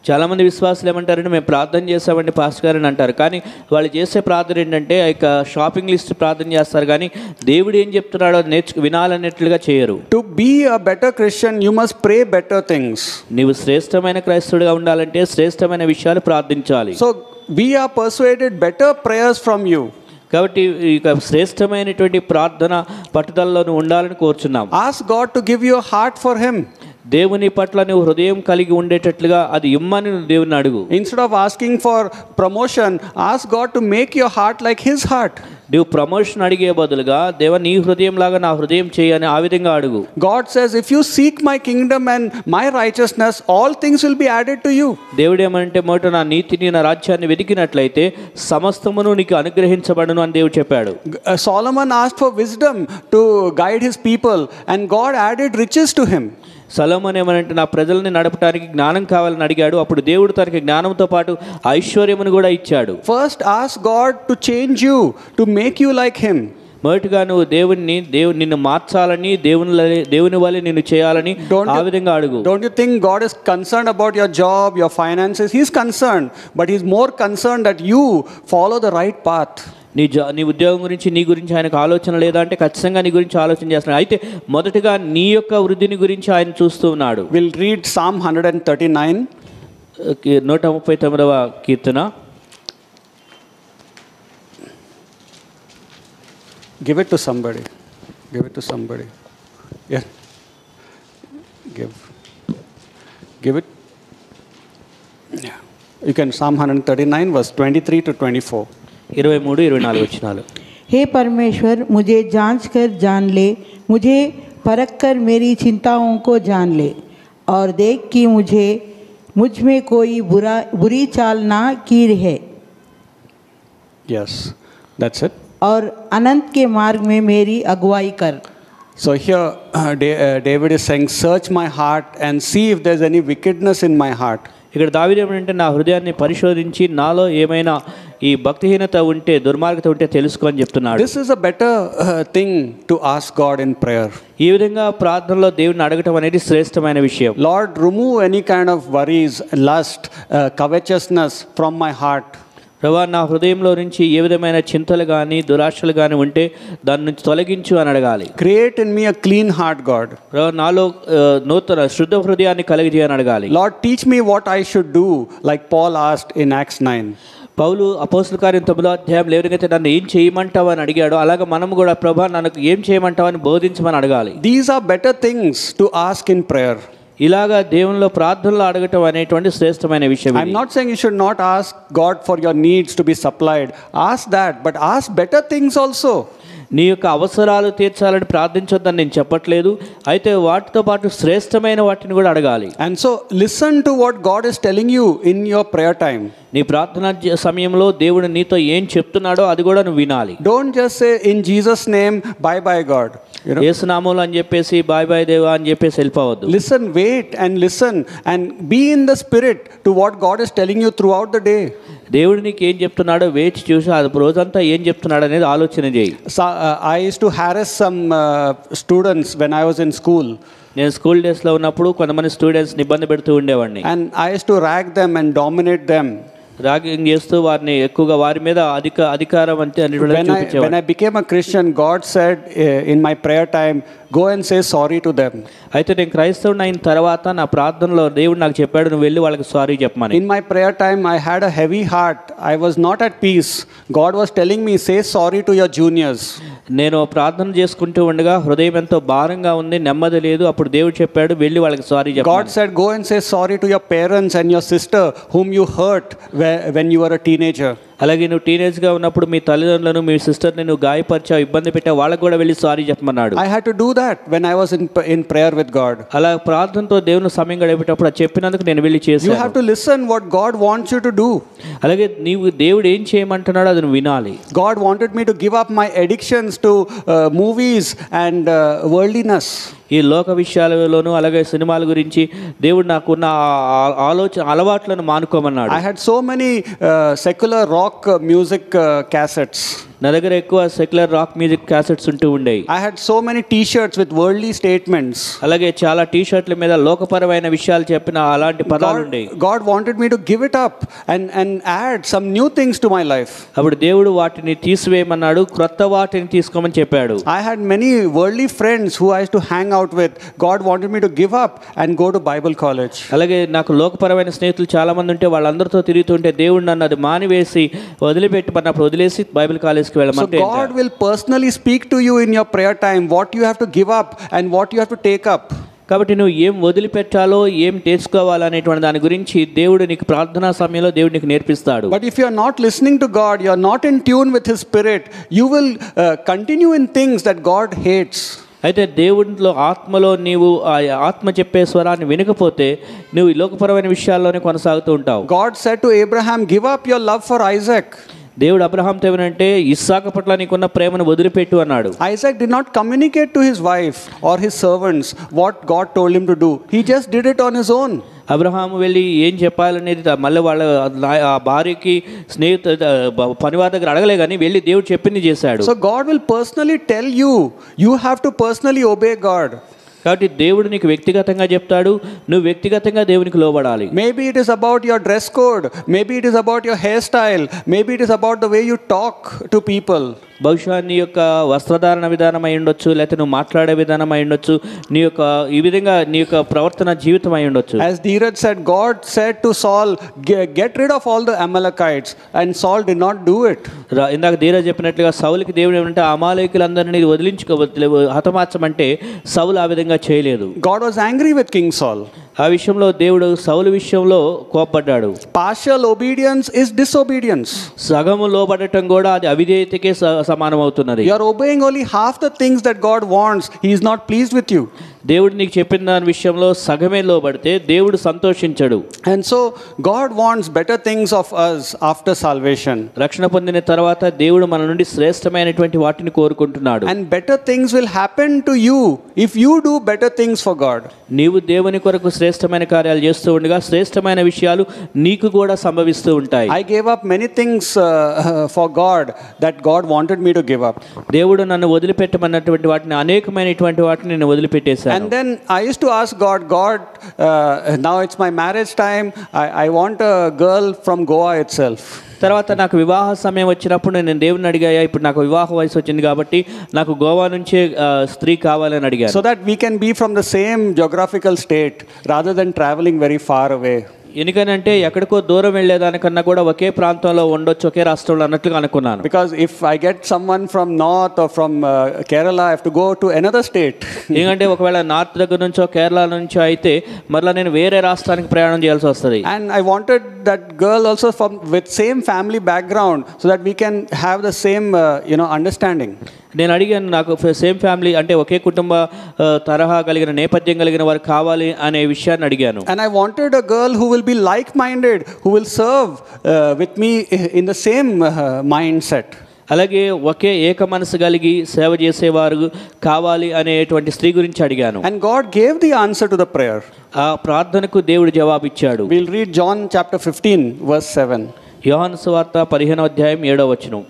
చాలామంది విశ్వాసులు ఏమంటారంటే మేము ప్రార్థన చేస్తామండి పాస్టర్ గారు అని అంటారు. కానీ వాళ్ళు చేసే ప్రార్థన ఏంటంటే ఇక షాపింగ్ లిస్ట్ ప్రార్థన చేస్తారు కానీ దేవుడు ఏం చెప్తున్నాడో వినాలన్నట్లుగా చేయరు. To be a better Christian, you must pray better things. నీవు శ్రేష్టమైన క్రైస్తవుడిగా ఉండాలంటే శ్రేష్టమైన విషయాలు ప్రార్థించాలి. So we are persuaded better prayers from you. కాబట్టి ఇక శ్రేష్టమైనటువంటి ప్రార్థన పట్టుదలలో ఉండాలని కోరుచున్నాం. Ask God to give you a heart for him. దేవుని పట్ల నువ్వు హృదయం కలిగి ఉండేటట్లుగా అది ఇమ్మని నువ్వు దేవుని అడుగు. Instead of asking for promotion, ask God to make your heart like His heart. నువ్వు ప్రమోషన్ అడిగే బదులుగా దేవా నీ హృదయం లాగా నా హృదయం చేయని ఆ విధంగా అడుగు. God says, if you seek my kingdom and my righteousness, all things will be added to you. దేవుడు ఏమంటే మొదట నా నీతిని నా రాజ్యాన్ని వెతికినట్లయితే సమస్తమును నీకు అనుగ్రహించబడును అని దేవుడు చెప్పాడు. Solomon asked for wisdom to guide his people and God added riches to him. సొలొమోను ఏమనంటే నా ప్రజల్ని నడపడానికి జ్ఞానం కావాలని అడిగాడు. అప్పుడు దేవుడు తనకి జ్ఞానంతో పాటు ఐశ్వర్యమును కూడా ఇచ్చాడు. First ask God to change you, to make you like him. మొదటిగా నువ్వు దేవుడు నిన్ను మార్చాలని దేవుని వలె నిన్ను చేయాలని ఆ విధంగా అడుగు. Don't you think God is concerned about your job, your finances? He's concerned, but he's more concerned that you follow the right path. నీ ఉద్యోగం గురించి నీ గురించి ఆయనకు ఆలోచన లేదా అంటే ఖచ్చితంగా నీ గురించి ఆలోచన చేస్తున్నాడు. అయితే మొదటగా నీ యొక్క వృద్ధిని గురించి ఆయన చూస్తూ ఉన్నాడు. We'll read Psalm 139. 139వ Keerthana. Give it to somebody. Give it to somebody. Yeah. Give it. Yeah. You can Psalm 139 verse 23 to 24. 23-24 వచనాలు. हे परमेश्वर, मुझे जांच कर जान ले, मुझे परख कर मेरी चिंताओं को जान ले, और देख कि मुझ में कोई बुरी चाल ना की है. Yes, that's it. और अनंत के मार्ग में मेरी अगुवाई कर. So here David is saying, search my heart and see if there's any wickedness in my heart. ఇక్కడ దావీదు ఏమంటే నా హృదయాన్ని పరిశోధించి నాలో ఏమైనా ఈ భక్తిహీనత ఉంటే దుర్మార్గత ఉంటే తెలుసుకో అని చెప్తున్నాడు. This is a better thing to ask God in prayer. ఈ విధంగా ప్రార్థనలో దేవుని అడగటం అనేది శ్రేష్టమైన విషయం. Lord, remove any kind of worries, lust, covetousness from my heart. ప్రభువా నా హృదయంలో నుంచి ఏ విధమైన చింతలు కానీ దురాశలు కానీ ఉంటే దాని నుంచి తొలగించు అని అడగాలి. Create in me a clean heart, God. ప్రభువా నాలో నూతన శుద్ధ హృదయాన్ని కలిగజేయని అడగాలి. Lord, teach me what I should do, like Paul asked in Acts 9. పౌలు అపోస్తల కార్యం 9వ అధ్యాయంలో ఎవరికైతే నన్ను ఏం చేయమంటావు అని అడిగాడో అలాగే మనం కూడా ప్రభువా నన్ను ఏం చేయమంటావు అని బోధించమని అడగాలి. These are better things to ask in prayer. ఇలాగా దేవునిలో ప్రార్థనలో అడగటం అనేటువంటి శ్రేష్టమైన విషయం. I'm not saying you should not ask God for your needs to be supplied. Ask that, but ask better things also. నీ యొక్క అవసరాలు తీర్చాలని ప్రార్థించొద్దని నేను చెప్పట్లేదు. అయితే వాటితో పాటు శ్రేష్టమైన వాటిని కూడా అడగాలి. And so listen to what God is telling you in your prayer time. నీ ప్రార్థన సమయంలో దేవుడు నీతో ఏం చెప్తున్నాడో అది కూడా నువ్వు వినాలి. Don't just say in Jesus name bye bye God. యేసు నామములో అని చెప్పేసి బాయ్ బాయ్ దేవా అని చెప్పేసి వెళ్ళిపోవద్దు. Listen, wait and listen and be in the spirit to what God is telling you throughout the day. దేవుడు నీకు ఏం చెప్తున్నాడో వేచి చూసి అది రోజంతా ఏం చెప్తున్నాడు అనేది ఆలోచన చేయి. I used to harass some students when I was in school. నేను స్కూల్ డేస్లో ఉన్నప్పుడు కొంతమంది స్టూడెంట్స్ని ఇబ్బంది పెడుతూ ఉండేవాడిని. And I used to rag them and dominate them. Ragging చేస్తూ వారిని ఎక్కువగా వారి మీద అధికారం అంటే చూపించేవాడు. When I became a Christian, God said in my prayer time, go and say sorry to them. అయితే నేను క్రైస్తవుని అయిన తర్వాత నా ప్రార్థనలో దేవుడు నాకు చెప్పాడు నువ్వు వెళ్ళి వాళ్ళకి సారీ చెప్పమని. In my prayer time I had a heavy heart. I was not at peace. God was telling me, say sorry to your juniors. నేను ప్రార్థన చేసుకుంటూ ఉండగా హృదయం ఎంతో భారంగా ఉంది, నెమ్మది లేదు. అప్పుడు దేవుడు చెప్పాడు వెళ్ళి వాళ్ళకి సారీ చెప్పమని. God said, go and say sorry to your parents and your sister whom you hurt when you were a teenager. అలాగే నువ్వు టీనేజ్గా ఉన్నప్పుడు మీ తల్లిదండ్రులను మీ సిస్టర్ని నువ్వు గాయపరిచావు, ఇబ్బంది పెట్టావు, వాళ్ళకు కూడా వెళ్ళి సారీ చెప్పమన్నాడు. I had to do that when I was in prayer with God. అలా ప్రార్థనతో దేవుని సమయం గడిపేటప్పుడు అది చెప్పినందుకు నేను వెళ్ళి చేశాను. You have to listen what God wants you to do. అలాగే నీవు దేవుడు ఏం చేయమంటున్నాడో అది నువ్వు వినాలి. God wanted me to give up my addictions to movies and worldliness. ఈ లోక విషయాలలోనూ అలాగే సినిమాల గురించి దేవుడు నాకున్న ఆలోచన అలవాట్లను మానుకోమన్నాడు. I had so many secular rock music cassettes. నా దగ్గర ఎక్కువ సెక్యులర్ రాక్ మ్యూజిక్ క్యాసెట్స్ ఉంటూ ఉండేవి. I had so many t-shirts with worldly statements. అలాగే చాలా టీ-షర్ట్ల మీద లోకపరమైన విషయాలు చెప్పిన అలాంటి పదాలు ఉండేవి. God wanted me to give it up and add some new things to my life. అప్పుడు దేవుడు వాటిని తీసివేయమన్నాడు, క్రొత్త వాటిని తీసుకోమని చెప్పాడు. I had many worldly friends who I used to hang out with. God wanted me to give up and go to Bible college. అలాగే నాకు లోకపరమైన స్నేహితులు చాలా మంది ఉంటే వాళ్ళందరితో తిరుగుతుంటే దేవుడు నన్ను అది మానివేసి వదిలిపెట్టమన్నప్పుడు వదిలేసి Bible college. So God will personally speak to you in your prayer time what you have to give up and what you have to take up. కాబట్టి నువ్వు ఏం వదిలిపెట్టాలో ఏం తెలుసుకోవాలనేటువంటి దాని గురించి దేవుడు నీకు ప్రార్థనా సమయంలో దేవుడు నీకు నేర్పిస్తాడు. But if you are not listening to God, you are not in tune with His Spirit, you will continue in things that God hates. అయితే దేవుడిలో ఆత్మలో నీవు ఆ ఆత్మ చెప్పే స్వరాన్ని వినకపోతే నువ్వు ఈ లోకపరమైన విషయాల్లోనే కొనసాగుతూ ఉంటావు. God said to Abraham, give up your love for Isaac. దేవుడు అబ్రహాంతో ఏమనంటే ఇస్సాకు పట్ల నీకున్న ప్రేమను వదిలిపెట్టు అన్నాడు. Isaac did not communicate to his wife or his servants what God told him to do. He just did it on his own. Abraham వెళ్ళి ఏం చెప్పాలనేది మళ్ళీ వాళ్ళ ఆ భార్యకి పనివారి దగ్గర అడగలే కానీ వెళ్ళి దేవుడు చెప్పింది చేశాడు. So God will personally tell you, you have to personally obey God. కాబట్టి దేవుడు నీకు వ్యక్తిగతంగా చెప్తాడు, నువ్వు వ్యక్తిగతంగా దేవునికి లోబడాలి. Maybe it is about your dress code, maybe it is about your hairstyle, maybe it is about the way you talk to people. బహుశా నీ యొక్క వస్త్రధారణ విధానం అయి ఉండొచ్చు, లేకపోతే నువ్వు మాట్లాడే విధానం అయి ఉండొచ్చు, నీ యొక్క ఈ విధంగా నీ యొక్క ప్రవర్తన జీవితం అయి ఉండొచ్చు. As Dheeraj said, God said to Saul, get rid of all the Amalekites, and Saul did not do it. ఇందాక ధీరజ్ చెప్పినట్లుగా సౌలుకి దేవుడు ఏమంటే అమాలేకులందరినీ హతమార్చమంటే సౌలు ఆ విధంగా చేయలేదు. God was angry with King Saul. ఆ విషయంలో దేవుడు సౌలు విషయంలో కోపడ్డాడు. Partial obedience is disobedience. సగము లోబడటం కూడా అది అవిధేయతకే సమానం అవుతున్నది. You are obeying only half the things that God wants. He is not pleased with you. దేవుడు నీకు చెప్పిన దాని విషయంలో సగమే లోబడితే దేవుడు సంతోషించడు. And so God wants better things of us after salvation. రక్షణ పొందిన తర్వాత దేవుడు మన నుండి శ్రేష్టమైనటువంటి వాటిని కోరుకుంటున్నాడు. And better things will happen to you if you do better things for God. నీవు దేవుని కొరకు శ్రేష్టమైన కార్యాలు చేస్తూ ఉండగా శ్రేష్టమైన విషయాలు నీకు కూడా సంభవిస్తూ ఉంటాయి. I gave up many things for God that God wanted me to give up. దేవుడు నన్ను వదిలిపెట్టమన్నటువంటి వాటిని అనేకమైనటువంటి వాటిని నేను వదిలిపెట్టేశాను. And then I used to ask God, now it's my marriage time. I want a girl from Goa itself. తర్వాత నాకు వివాహ సమయం వచ్చినప్పుడు నేను దేవుని అడిగాయా, ఇప్పుడు నాకు వివాహ వయసు వచ్చింది కాబట్టి నాకు గోవా నుంచే స్త్రీ కావాలని అడిగాను. So that we can be from the same geographical state rather than traveling very far away. ఎందుకనంటే ఎక్కడికో దూరం వెళ్ళేదానికన్నా కూడా ఒకే ప్రాంతంలో ఉండొచ్చు, ఒకే రాష్ట్రంలో అన్నట్లుగా అనుకున్నాను. Because if I get someone from north or from Kerala, I have to go to another state. ఎందుకంటే ఒకవేళ నార్త్ దగ్గర నుంచో కేరళ నుంచో అయితే మరలా నేను వేరే రాష్ట్రానికి ప్రయాణం చేయాల్సి వస్తుంది. And I wanted that girl also from with same family background so that we can have the same understanding. నేను అడిగాను, నాకు సేమ్ ఫ్యామిలీ అంటే ఒకే కుటుంబ తరహా కలిగిన నేపథ్యం కలిగిన వారు కావాలి అనే విషయాన్ని అడిగాను. And I wanted a girl who will be like-minded, who will serve with me in the same mindset. అలాగే ఒకే ఏక మనసు కలిగి సేవ చేసేవారు కావాలి అనేటువంటి స్త్రీ గురించి అడిగాను. And God gave the answer to the prayer. ఆ ప్రార్థనకు దేవుడు జవాబిచ్చాడు. We'll read John chapter 15 verse 7. యోహాను సువార్త 15వ అధ్యాయం 7వ వచనం.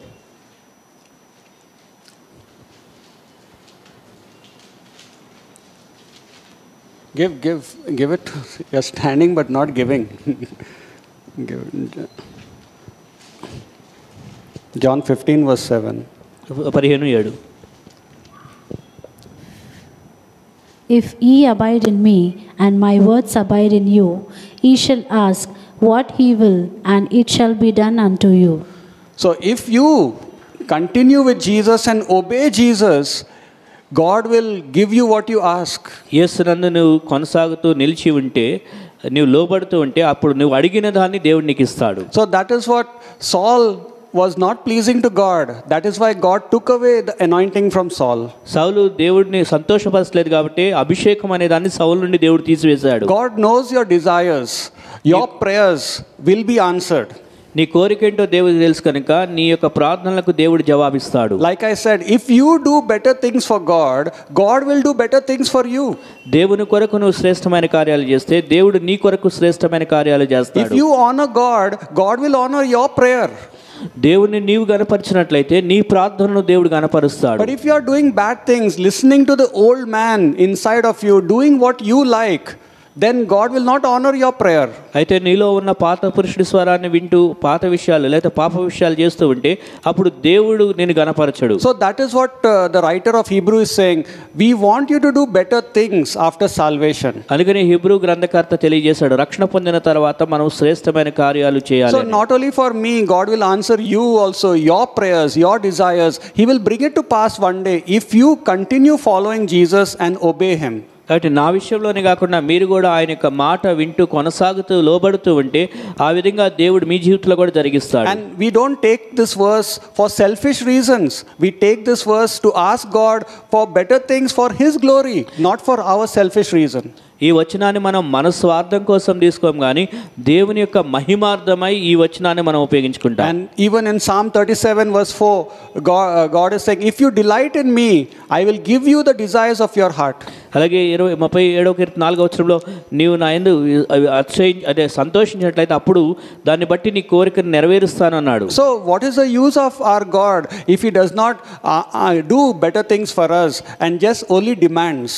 Give it. You're standing but not giving. John 15 verse 7. 15:7. If ye abide in me, and my words abide in you, ye shall ask what ye will, and it shall be done unto you. So if you continue with Jesus and obey Jesus, God will give you what you ask. యేసునందు నువ్వు కొనసాగుతూ నిలిచి ఉంటే, నువ్వు లోబడుతూ ఉంటే అప్పుడు నువ్వు అడిగిన దాన్ని దేవుడు నీకు ఇస్తాడు. So that is what Saul was not pleasing to God. That is why God took away the anointing from Saul. సౌలు దేవుడిని సంతోషపరచలేదు కాబట్టి అభిషేకం అనే దాన్ని సౌలు నుండి దేవుడు తీసివేశాడు. God knows your desires. Your prayers will be answered. నీ కోరికేంటో దేవుడికి తెలుసు కనుక నీ యొక్క ప్రార్థనలకు దేవుడు జవాబిస్తాడు. Like I said, if you do better things for God, God will do better things for you. దేవుని కొరకు నువ్వు శ్రేష్టమైన కార్యాలు చేస్తే దేవుడు నీ కొరకు శ్రేష్టమైన కార్యాలు చేస్తాడు. If you honor God, God will honor your prayer. దేవుని నీవు గణపరిచినట్లయితే నీ ప్రార్థనను దేవుడు గణపరుస్తాడు. But if you are doing bad things, listening to the old man inside of you, doing what you like, then God will not honor your prayer. అయితే నీలో ఉన్న పాత పురుషుడి స్వరాన్ని వింటూ పాత విషయాలు లేదా పాప విషయాలు చేస్తూ ఉంటే అప్పుడు దేవుడు నిన్ను గణపరచడు. So that is what the writer of Hebrew is saying. We want you to do better things after salvation. అందుకని హీబ్రూ గ్రంథకర్త తెలియజేశాడు, రక్షణ పొందిన తర్వాత మనం శ్రేష్టమైన కార్యాలు చేయాలి. So not only for me, God will answer you also, your prayers, your desires. He will bring it to pass one day if you continue following Jesus and obey him. కాబట్టి నా విషయంలోనే కాకుండా మీరు కూడా ఆయన యొక్క మాట వింటూ కొనసాగుతూ లోబడుతూ ఉంటే ఆ విధంగా దేవుడు మీ జీవితంలో కూడా జరిగిస్తాడు. And we don't take this verse for selfish reasons. We take this verse to ask God for better things for his glory, not for our selfish reason. ఈ వచనాన్ని మనం మన స్వార్థం కోసం తీసుకోం కానీ దేవుని యొక్క మహిమార్థమై ఈ వచనాన్ని మనం ఉపయోగించుకుంటాం. And even in Psalm 37 verse 4, God is saying, if you delight in me, I will give you the desires of your heart. అలాగే 37వ కీర్తన 4వ వచనంలో నీవు నా యందు అదే సంతోషించినట్లయితే అప్పుడు దాన్ని బట్టి నీ కోరికను నెరవేరుస్తాను అన్నాడు. So what is the use of our God if he does not do better things for us and just only demands?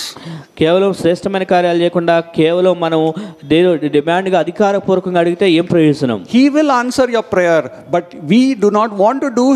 కేవలం శ్రేష్టమైన కార్యాలు చేయకుండా కేవలం మనం డిమాండ్గా అధికారపూర్వకంగా అడిగితే ఏం ప్రయోజనం? He will answer your prayer, but we do not want to do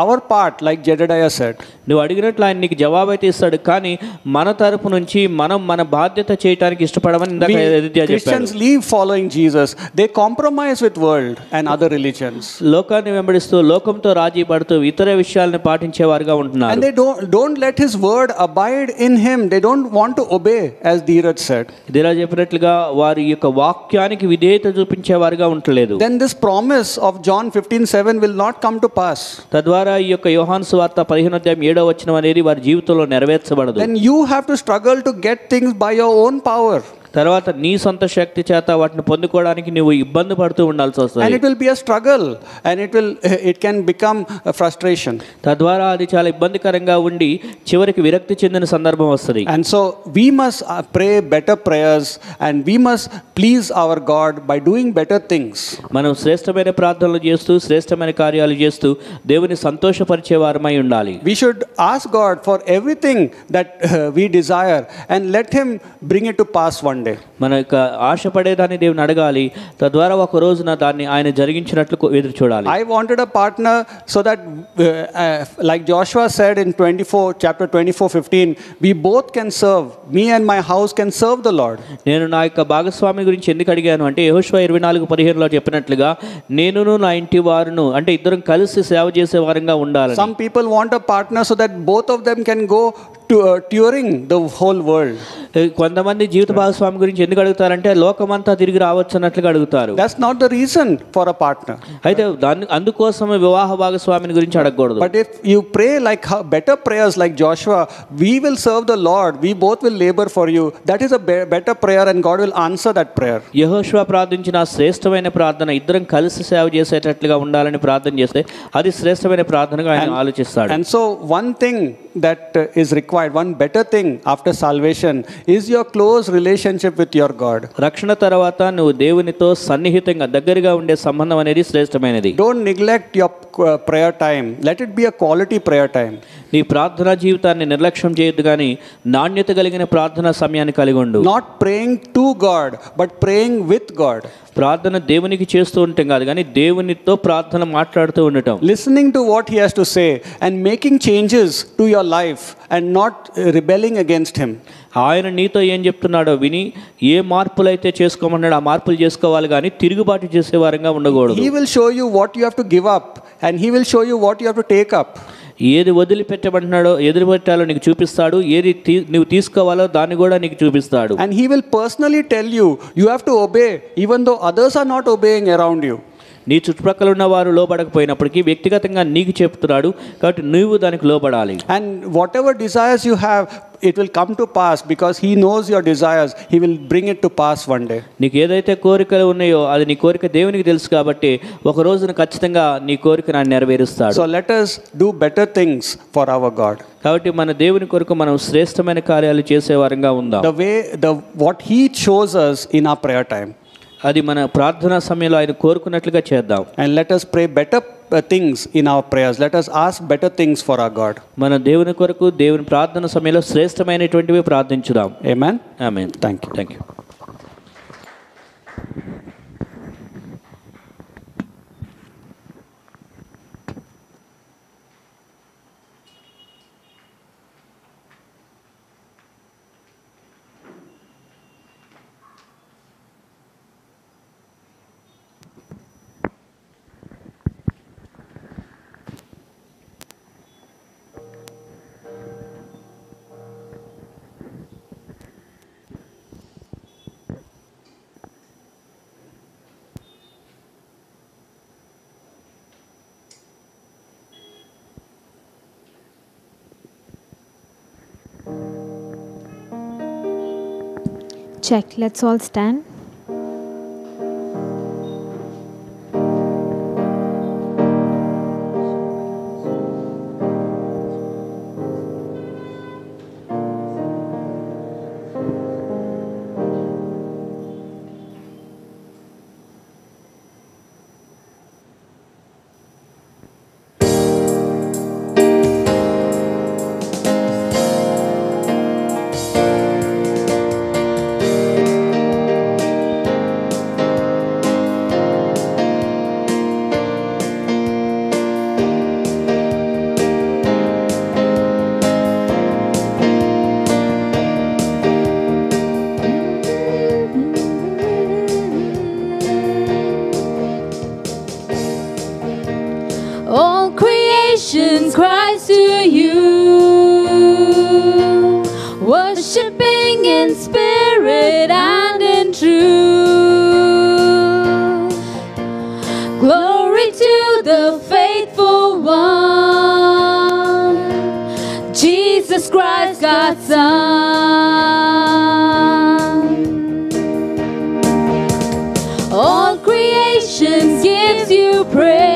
our part, like Jedediah said. నువ్వు అడిగినట్లు ఆయన నీకు జవాబు అయితే ఇస్తాడు, కానీ మన తరపు నుంచి మనం మన బాధ్యత చేయడానికి ఇష్టపడమని ఇందాక ఎదిత్యా చెప్పాడు. Christians leave following Jesus. They compromise with world and other religions. లోకాన్ని వెంబడిస్తూ లోకంతో రాజీ పడుతూ ఇతర విషయాలను పాటించేవారుగా ఉంటున్నారు. And they don't let his word abide in him. They don't want to obey, as Dheeraj said. Dheeraj చెప్పినట్లుగా వారి యొక్క వాక్యానికి విధేయత చూపించేవారుగా ఉండలేదు. Then this promise of John 15:7 will not come to pass. తద్వారా ఈ యొక్క యోహాను సువార్త 15వ వచనం అనేది వారి జీవితంలో నెరవేర్చబడదు. Then you have to struggle to get things by your own power. తర్వాత నీ సొంత శక్తి చేత వాటిని పొందుకోవడానికి నువ్వు ఇబ్బంది పడుతూ ఉండాల్సి వస్తుంది. And it will be a struggle, and it can become a frustration. తద్వారా అది చాలా ఇబ్బందికరంగా ఉండి చివరికి విరక్తి చెందిన సందర్భం వస్తుంది. And so we must pray better prayers, and we must please our God by doing better things. మనం శ్రేష్టమైన ప్రార్థనలు చేస్తూ శ్రేష్టమైన కార్యాలు చేస్తూ దేవుని సంతోషపరిచే వారమై ఉండాలి. We should ask God for everything that we desire and let him bring it to pass one day. మన యొక్క ఆశపడేదాన్ని దేవుని అడగాలి, తద్వారా ఒక రోజున దాన్ని ఆయన జరిగించినట్లు ఎదురు చూడాలి. I wanted a partner so that like Joshua said in chapter 24:15, we both can serve. Me and my house can serve the Lord. నేను నా యొక్క భాగస్వామి గురించి ఎందుకు అడిగాను అంటే యెహోషువ 24:15లో చెప్పినట్లుగా నేనును నా ఇంటి వారును అంటే ఇద్దరం కలిసి సేవ చేసే వారంగా ఉండాలి. Some people want a partner so that both of them can go touring the whole world. కొంతమంది జీవిత భాగస్వామి గురించి ఎందుకు అడుగుతారంటే లోకమంతా తిరిగి రావచ్చు అన్నట్లుగా అడుగుతారు. That's not the reason for a partner. అయితే అందుకోసమే వివాహ భాగస్వామిని గురించి అడగకూడదు. But if you pray like better prayers like Joshua, we will serve the Lord, we both will labor for you, that is a better prayer and God will answer that prayer. యెహోషువ ప్రార్థించిన శ్రేష్టమైన ప్రార్థన ఇద్దరం కలిసి సేవ చేసేటట్లుగా ఉండాలని ప్రార్థన చేస్తే అది శ్రేష్టమైన ప్రార్థనగా ఆయన ఆలోచిస్తాడు. And so one thing that is required, one better thing after salvation is your close relationship with your God. రక్షణ తర్వాత నువ్వు దేవునితో సన్నిహితంగా దగ్గరగా ఉండే సంబంధం అనేది శ్రేష్టమైనది. Don't neglect your prayer time. Let it be a quality prayer time. నీ ప్రార్థనా జీవితాన్ని నిర్లక్ష్యం చేయొద్దు, కానీ నాణ్యత కలిగిన ప్రార్థనా సమయాన్ని కలిగి ఉండు. Not praying to God, but praying with God. ప్రార్థన దేవునికి చేస్తూ ఉంటాం కాదు, కానీ దేవునితో ప్రార్థన మాట్లాడుతూ ఉండటం. Listening to what he has to say and making changes to your life and not rebelling against him. ఆయన నీతో ఏం చెప్తున్నాడో విని ఏ మార్పులైతే చేసుకోమన్నాడో ఆ మార్పులు చేసుకోవాలి, కానీ తిరుగుబాటు చేసే వారంగా ఉండకూడదు. He will show you what you have to give up and he will show you what you have to take up. ఏది వదిలిపెట్టమంటున్నాడో ఎదురుపెట్టాలో నీకు చూపిస్తాడు, ఏది నువ్వు తీసుకోవాలో దాన్ని కూడా నీకు చూపిస్తాడు. And he will personally tell you you have to obey even though others are not obeying around you. నీ చుట్టుపక్కల ఉన్న వారు లోబడకపోయినప్పటికీ వ్యక్తిగతంగా నీకు చెప్తున్నాడు, కాబట్టి నువ్వు దానికి లోబడాలి. And whatever desires you have, it will come to pass because he knows your desires. He will bring it to pass one day. నీకు ఏదైతే కోరికలు ఉన్నాయో అది నీ కోరిక దేవునికి తెలుసు, కాబట్టి ఒక రోజున ఖచ్చితంగా నీ కోరికను నెరవేరుస్తాడు. So let us do better things for our God. కాబట్టి మన దేవుని కొరకు మనం శ్రేష్టమైన కార్యాలు చేసే వారంగా ఉందాం. What he chose us in our prayer time. అది మన ప్రార్థనా సమయంలో ఆయన కోరుకున్నట్లుగా చేద్దాం. And let us pray better things in our prayers. Let us ask better things for our God. మన దేవుని కొరకు దేవుని ప్రార్థన సమయంలో శ్రేష్టమైనటువంటివి ప్రార్థించుదాం. Amen. Amen. Thank you. Thank you. Check. Let's all stand. All creation cries to you, worshiping in spirit and in truth. Glory to the faithful one, Jesus Christ, God's Son. All creation gives you praise.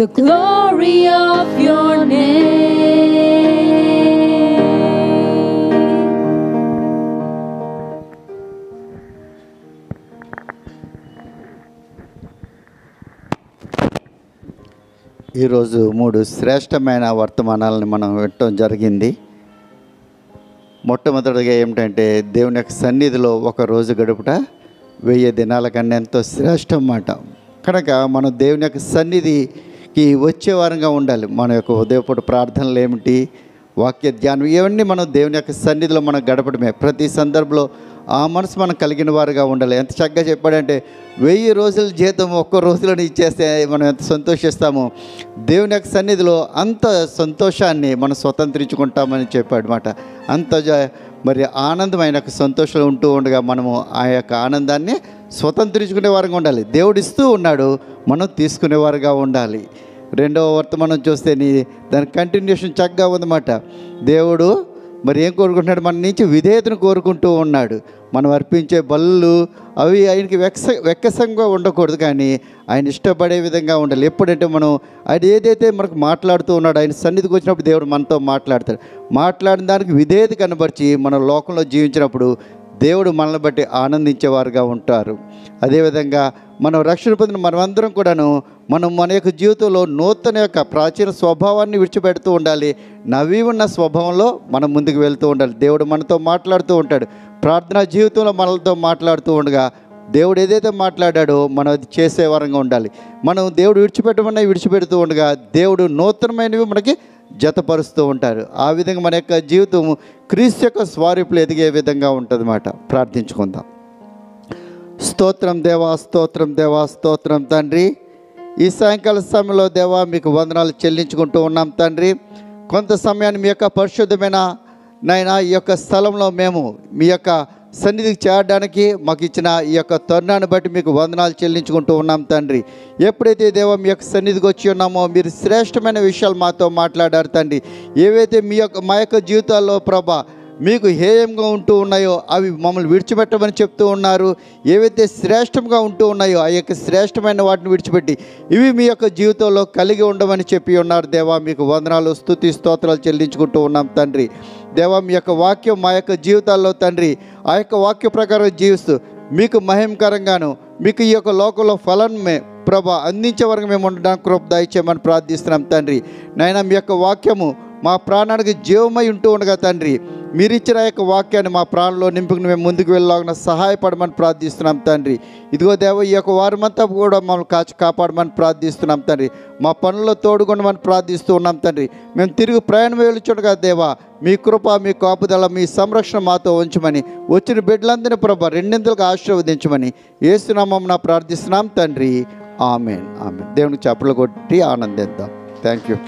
the glory of your name. ఈరోజు 3 శ్రేష్టమైన వర్తమానాలను మనం వినటం జరిగింది. మొట్టమొదటిగా ఏమిటంటే దేవుని యొక్క సన్నిధిలో ఒక రోజు గడుపుట 1000 దినాల కన్నా ఎంతో శ్రేష్టం మాట. కనుక మనం దేవుని యొక్క సన్నిధికి వచ్చే వారంగా ఉండాలి. మన యొక్క ఉదయపూట ప్రార్థనలు ఏమిటి, వాక్య ధ్యానం, ఇవన్నీ మనం దేవుని యొక్క సన్నిధిలో మనం గడపడమే. ప్రతి సందర్భంలో ఆ మనసు మనం కలిగిన వారుగా ఉండాలి. ఎంత చక్కగా చెప్పాడంటే 1000 రోజుల జీతం ఒక్క రోజులో ఇచ్చేస్తే మనం ఎంత సంతోషిస్తామో, దేవుని యొక్క సన్నిధిలో అంత సంతోషాన్ని మనం స్వతంత్రించుకుంటామని చెప్పాడు మాట. అంత మరి ఆనందమైన సంతోషంలో ఉంటూ ఉండగా మనము ఆ యొక్క ఆనందాన్ని స్వతంత్రించుకునే వారుగా ఉండాలి. దేవుడు ఇస్తూ ఉన్నాడు, మనం తీసుకునేవారుగా ఉండాలి. రెండవ వర్తమానం చూస్తే దాని కంటిన్యూషన్ చక్కగా ఉందన్నమాట. దేవుడు మరి ఏం కోరుకుంటున్నాడు? మన నుంచి విధేయతను కోరుకుంటూ ఉన్నాడు. మనం అర్పించే బలులు అవి ఆయనకి వెక్కసంగా ఉండకూడదు, కానీ ఆయన ఇష్టపడే విధంగా ఉండాలి. ఎప్పుడంటే మనం ఆయన ఏదైతే మనకు మాట్లాడుతూ ఉన్నాడో, ఆయన సన్నిధికి వచ్చినప్పుడు దేవుడు మనతో మాట్లాడతాడు. మాట్లాడిన దానికి విధేయత కనబరిచి మన లోకంలో జీవించినప్పుడు దేవుడు మనల్ని బట్టి ఆనందించేవారుగా ఉంటారు. అదేవిధంగా మనం రక్షణ పొందిన మనమందరం కూడాను మన యొక్క జీవితంలో నూతన యొక్క ప్రాచీన స్వభావాన్ని విడిచిపెడుతూ ఉండాలి. నవీ ఉన్న స్వభావంలో మనం ముందుకు వెళ్తూ ఉండాలి. దేవుడు మనతో మాట్లాడుతూ ఉంటాడు. ప్రార్థనా జీవితంలో మనలతో మాట్లాడుతూ ఉండగా దేవుడు ఏదైతే మాట్లాడాడో మనం అది చేసే వారంగా ఉండాలి. మనం దేవుడు విడిచిపెడుతూ ఉండగా దేవుడు నూతనమైనవి మనకి జతపరుస్తూ ఉంటారు. ఆ విధంగా మన యొక్క జీవితం క్రీస్తు యొక్క స్వరూపులు ఎదిగే విధంగా ఉంటుందన్నమాట. ప్రార్థించుకుందాం. స్తోత్రం దేవా, స్తోత్రం దేవా, స్తోత్రం తండ్రి. ఈ సాయంకాల సమయంలో దేవా మీకు వందనాలు చెల్లించుకుంటూ ఉన్నాం తండ్రి. కొంత సమయాన్ని మీ యొక్క పరిశుద్ధమైన నాయనా ఈ యొక్క స్థలంలో మేము మీ యొక్క సన్నిధికి చేరడానికి మాకు ఇచ్చిన ఈ యొక్క తరుణాన్ని బట్టి మీకు వందనాలు చెల్లించుకుంటూ ఉన్నాం తండ్రి. ఎప్పుడైతే దేవా మీ యొక్క సన్నిధికి వచ్చి ఉన్నామో మీరు శ్రేష్టమైన విషయాలు మాతో మాట్లాడారు తండ్రి. ఏవైతే మా యొక్క జీవితాల్లో ప్రభా మీకు హేయంగా ఉంటూ ఉన్నాయో అవి మమ్మల్ని విడిచిపెట్టమని చెప్తూ ఉన్నారు. ఏవైతే శ్రేష్టంగా ఉంటూ ఉన్నాయో ఆ యొక్క శ్రేష్టమైన వాటిని విడిచిపెట్టి ఇవి మీ యొక్క జీవితంలో కలిగి ఉండమని చెప్పి ఉన్నారు. దేవా మీకు వందనాలు, స్తుతి, స్తోత్రాలు చెల్లించుకుంటూ ఉన్నాం తండ్రి. దేవా మీ యొక్క వాక్యం మా యొక్క జీవితాల్లో తండ్రి ఆ యొక్క వాక్య ప్రకారం జీవిస్తూ మీకు మహిమకరంగాను మీకు ఈ యొక్క లోకంలో ఫలాన్ని ప్రభా అందించే వరకు మేము ఉండడానికి కృప దయచేయమని ప్రార్థిస్తున్నాం తండ్రి. నాయనా మీ యొక్క వాక్యము మా ప్రాణానికి జీవమై ఉంటూ ఉండగా తండ్రి మీరిచ్చిన యొక్క వాక్యాన్ని మా ప్రాణంలో నింపుకుని మేము ముందుకు వెళ్ళలాగిన సహాయపడమని ప్రార్థిస్తున్నాం తండ్రి. ఇదిగో దేవ ఈ యొక్క వారమంతా కూడా మమ్మల్ని కాపాడమని ప్రార్థిస్తున్నాం తండ్రి. మా పనుల్లో తోడుకొనమని ప్రార్థిస్తూ ఉన్నాం తండ్రి. మేము తిరిగి ప్రయాణం వెళ్తుండగా దేవా మీ కృప, మీ కాపుదల, మీ సంరక్షణ మాతో ఉంచమని వచ్చిన బిడ్డలందరినీ ప్రభా రెండింతలుగా ఆశీర్వదించమని యేసునామమున ప్రార్థిస్తున్నాం తండ్రి. ఆమేన్, ఆమేన్. దేవునికి చప్పట్లు కొట్టి ఆనందిద్దాం. Thank you.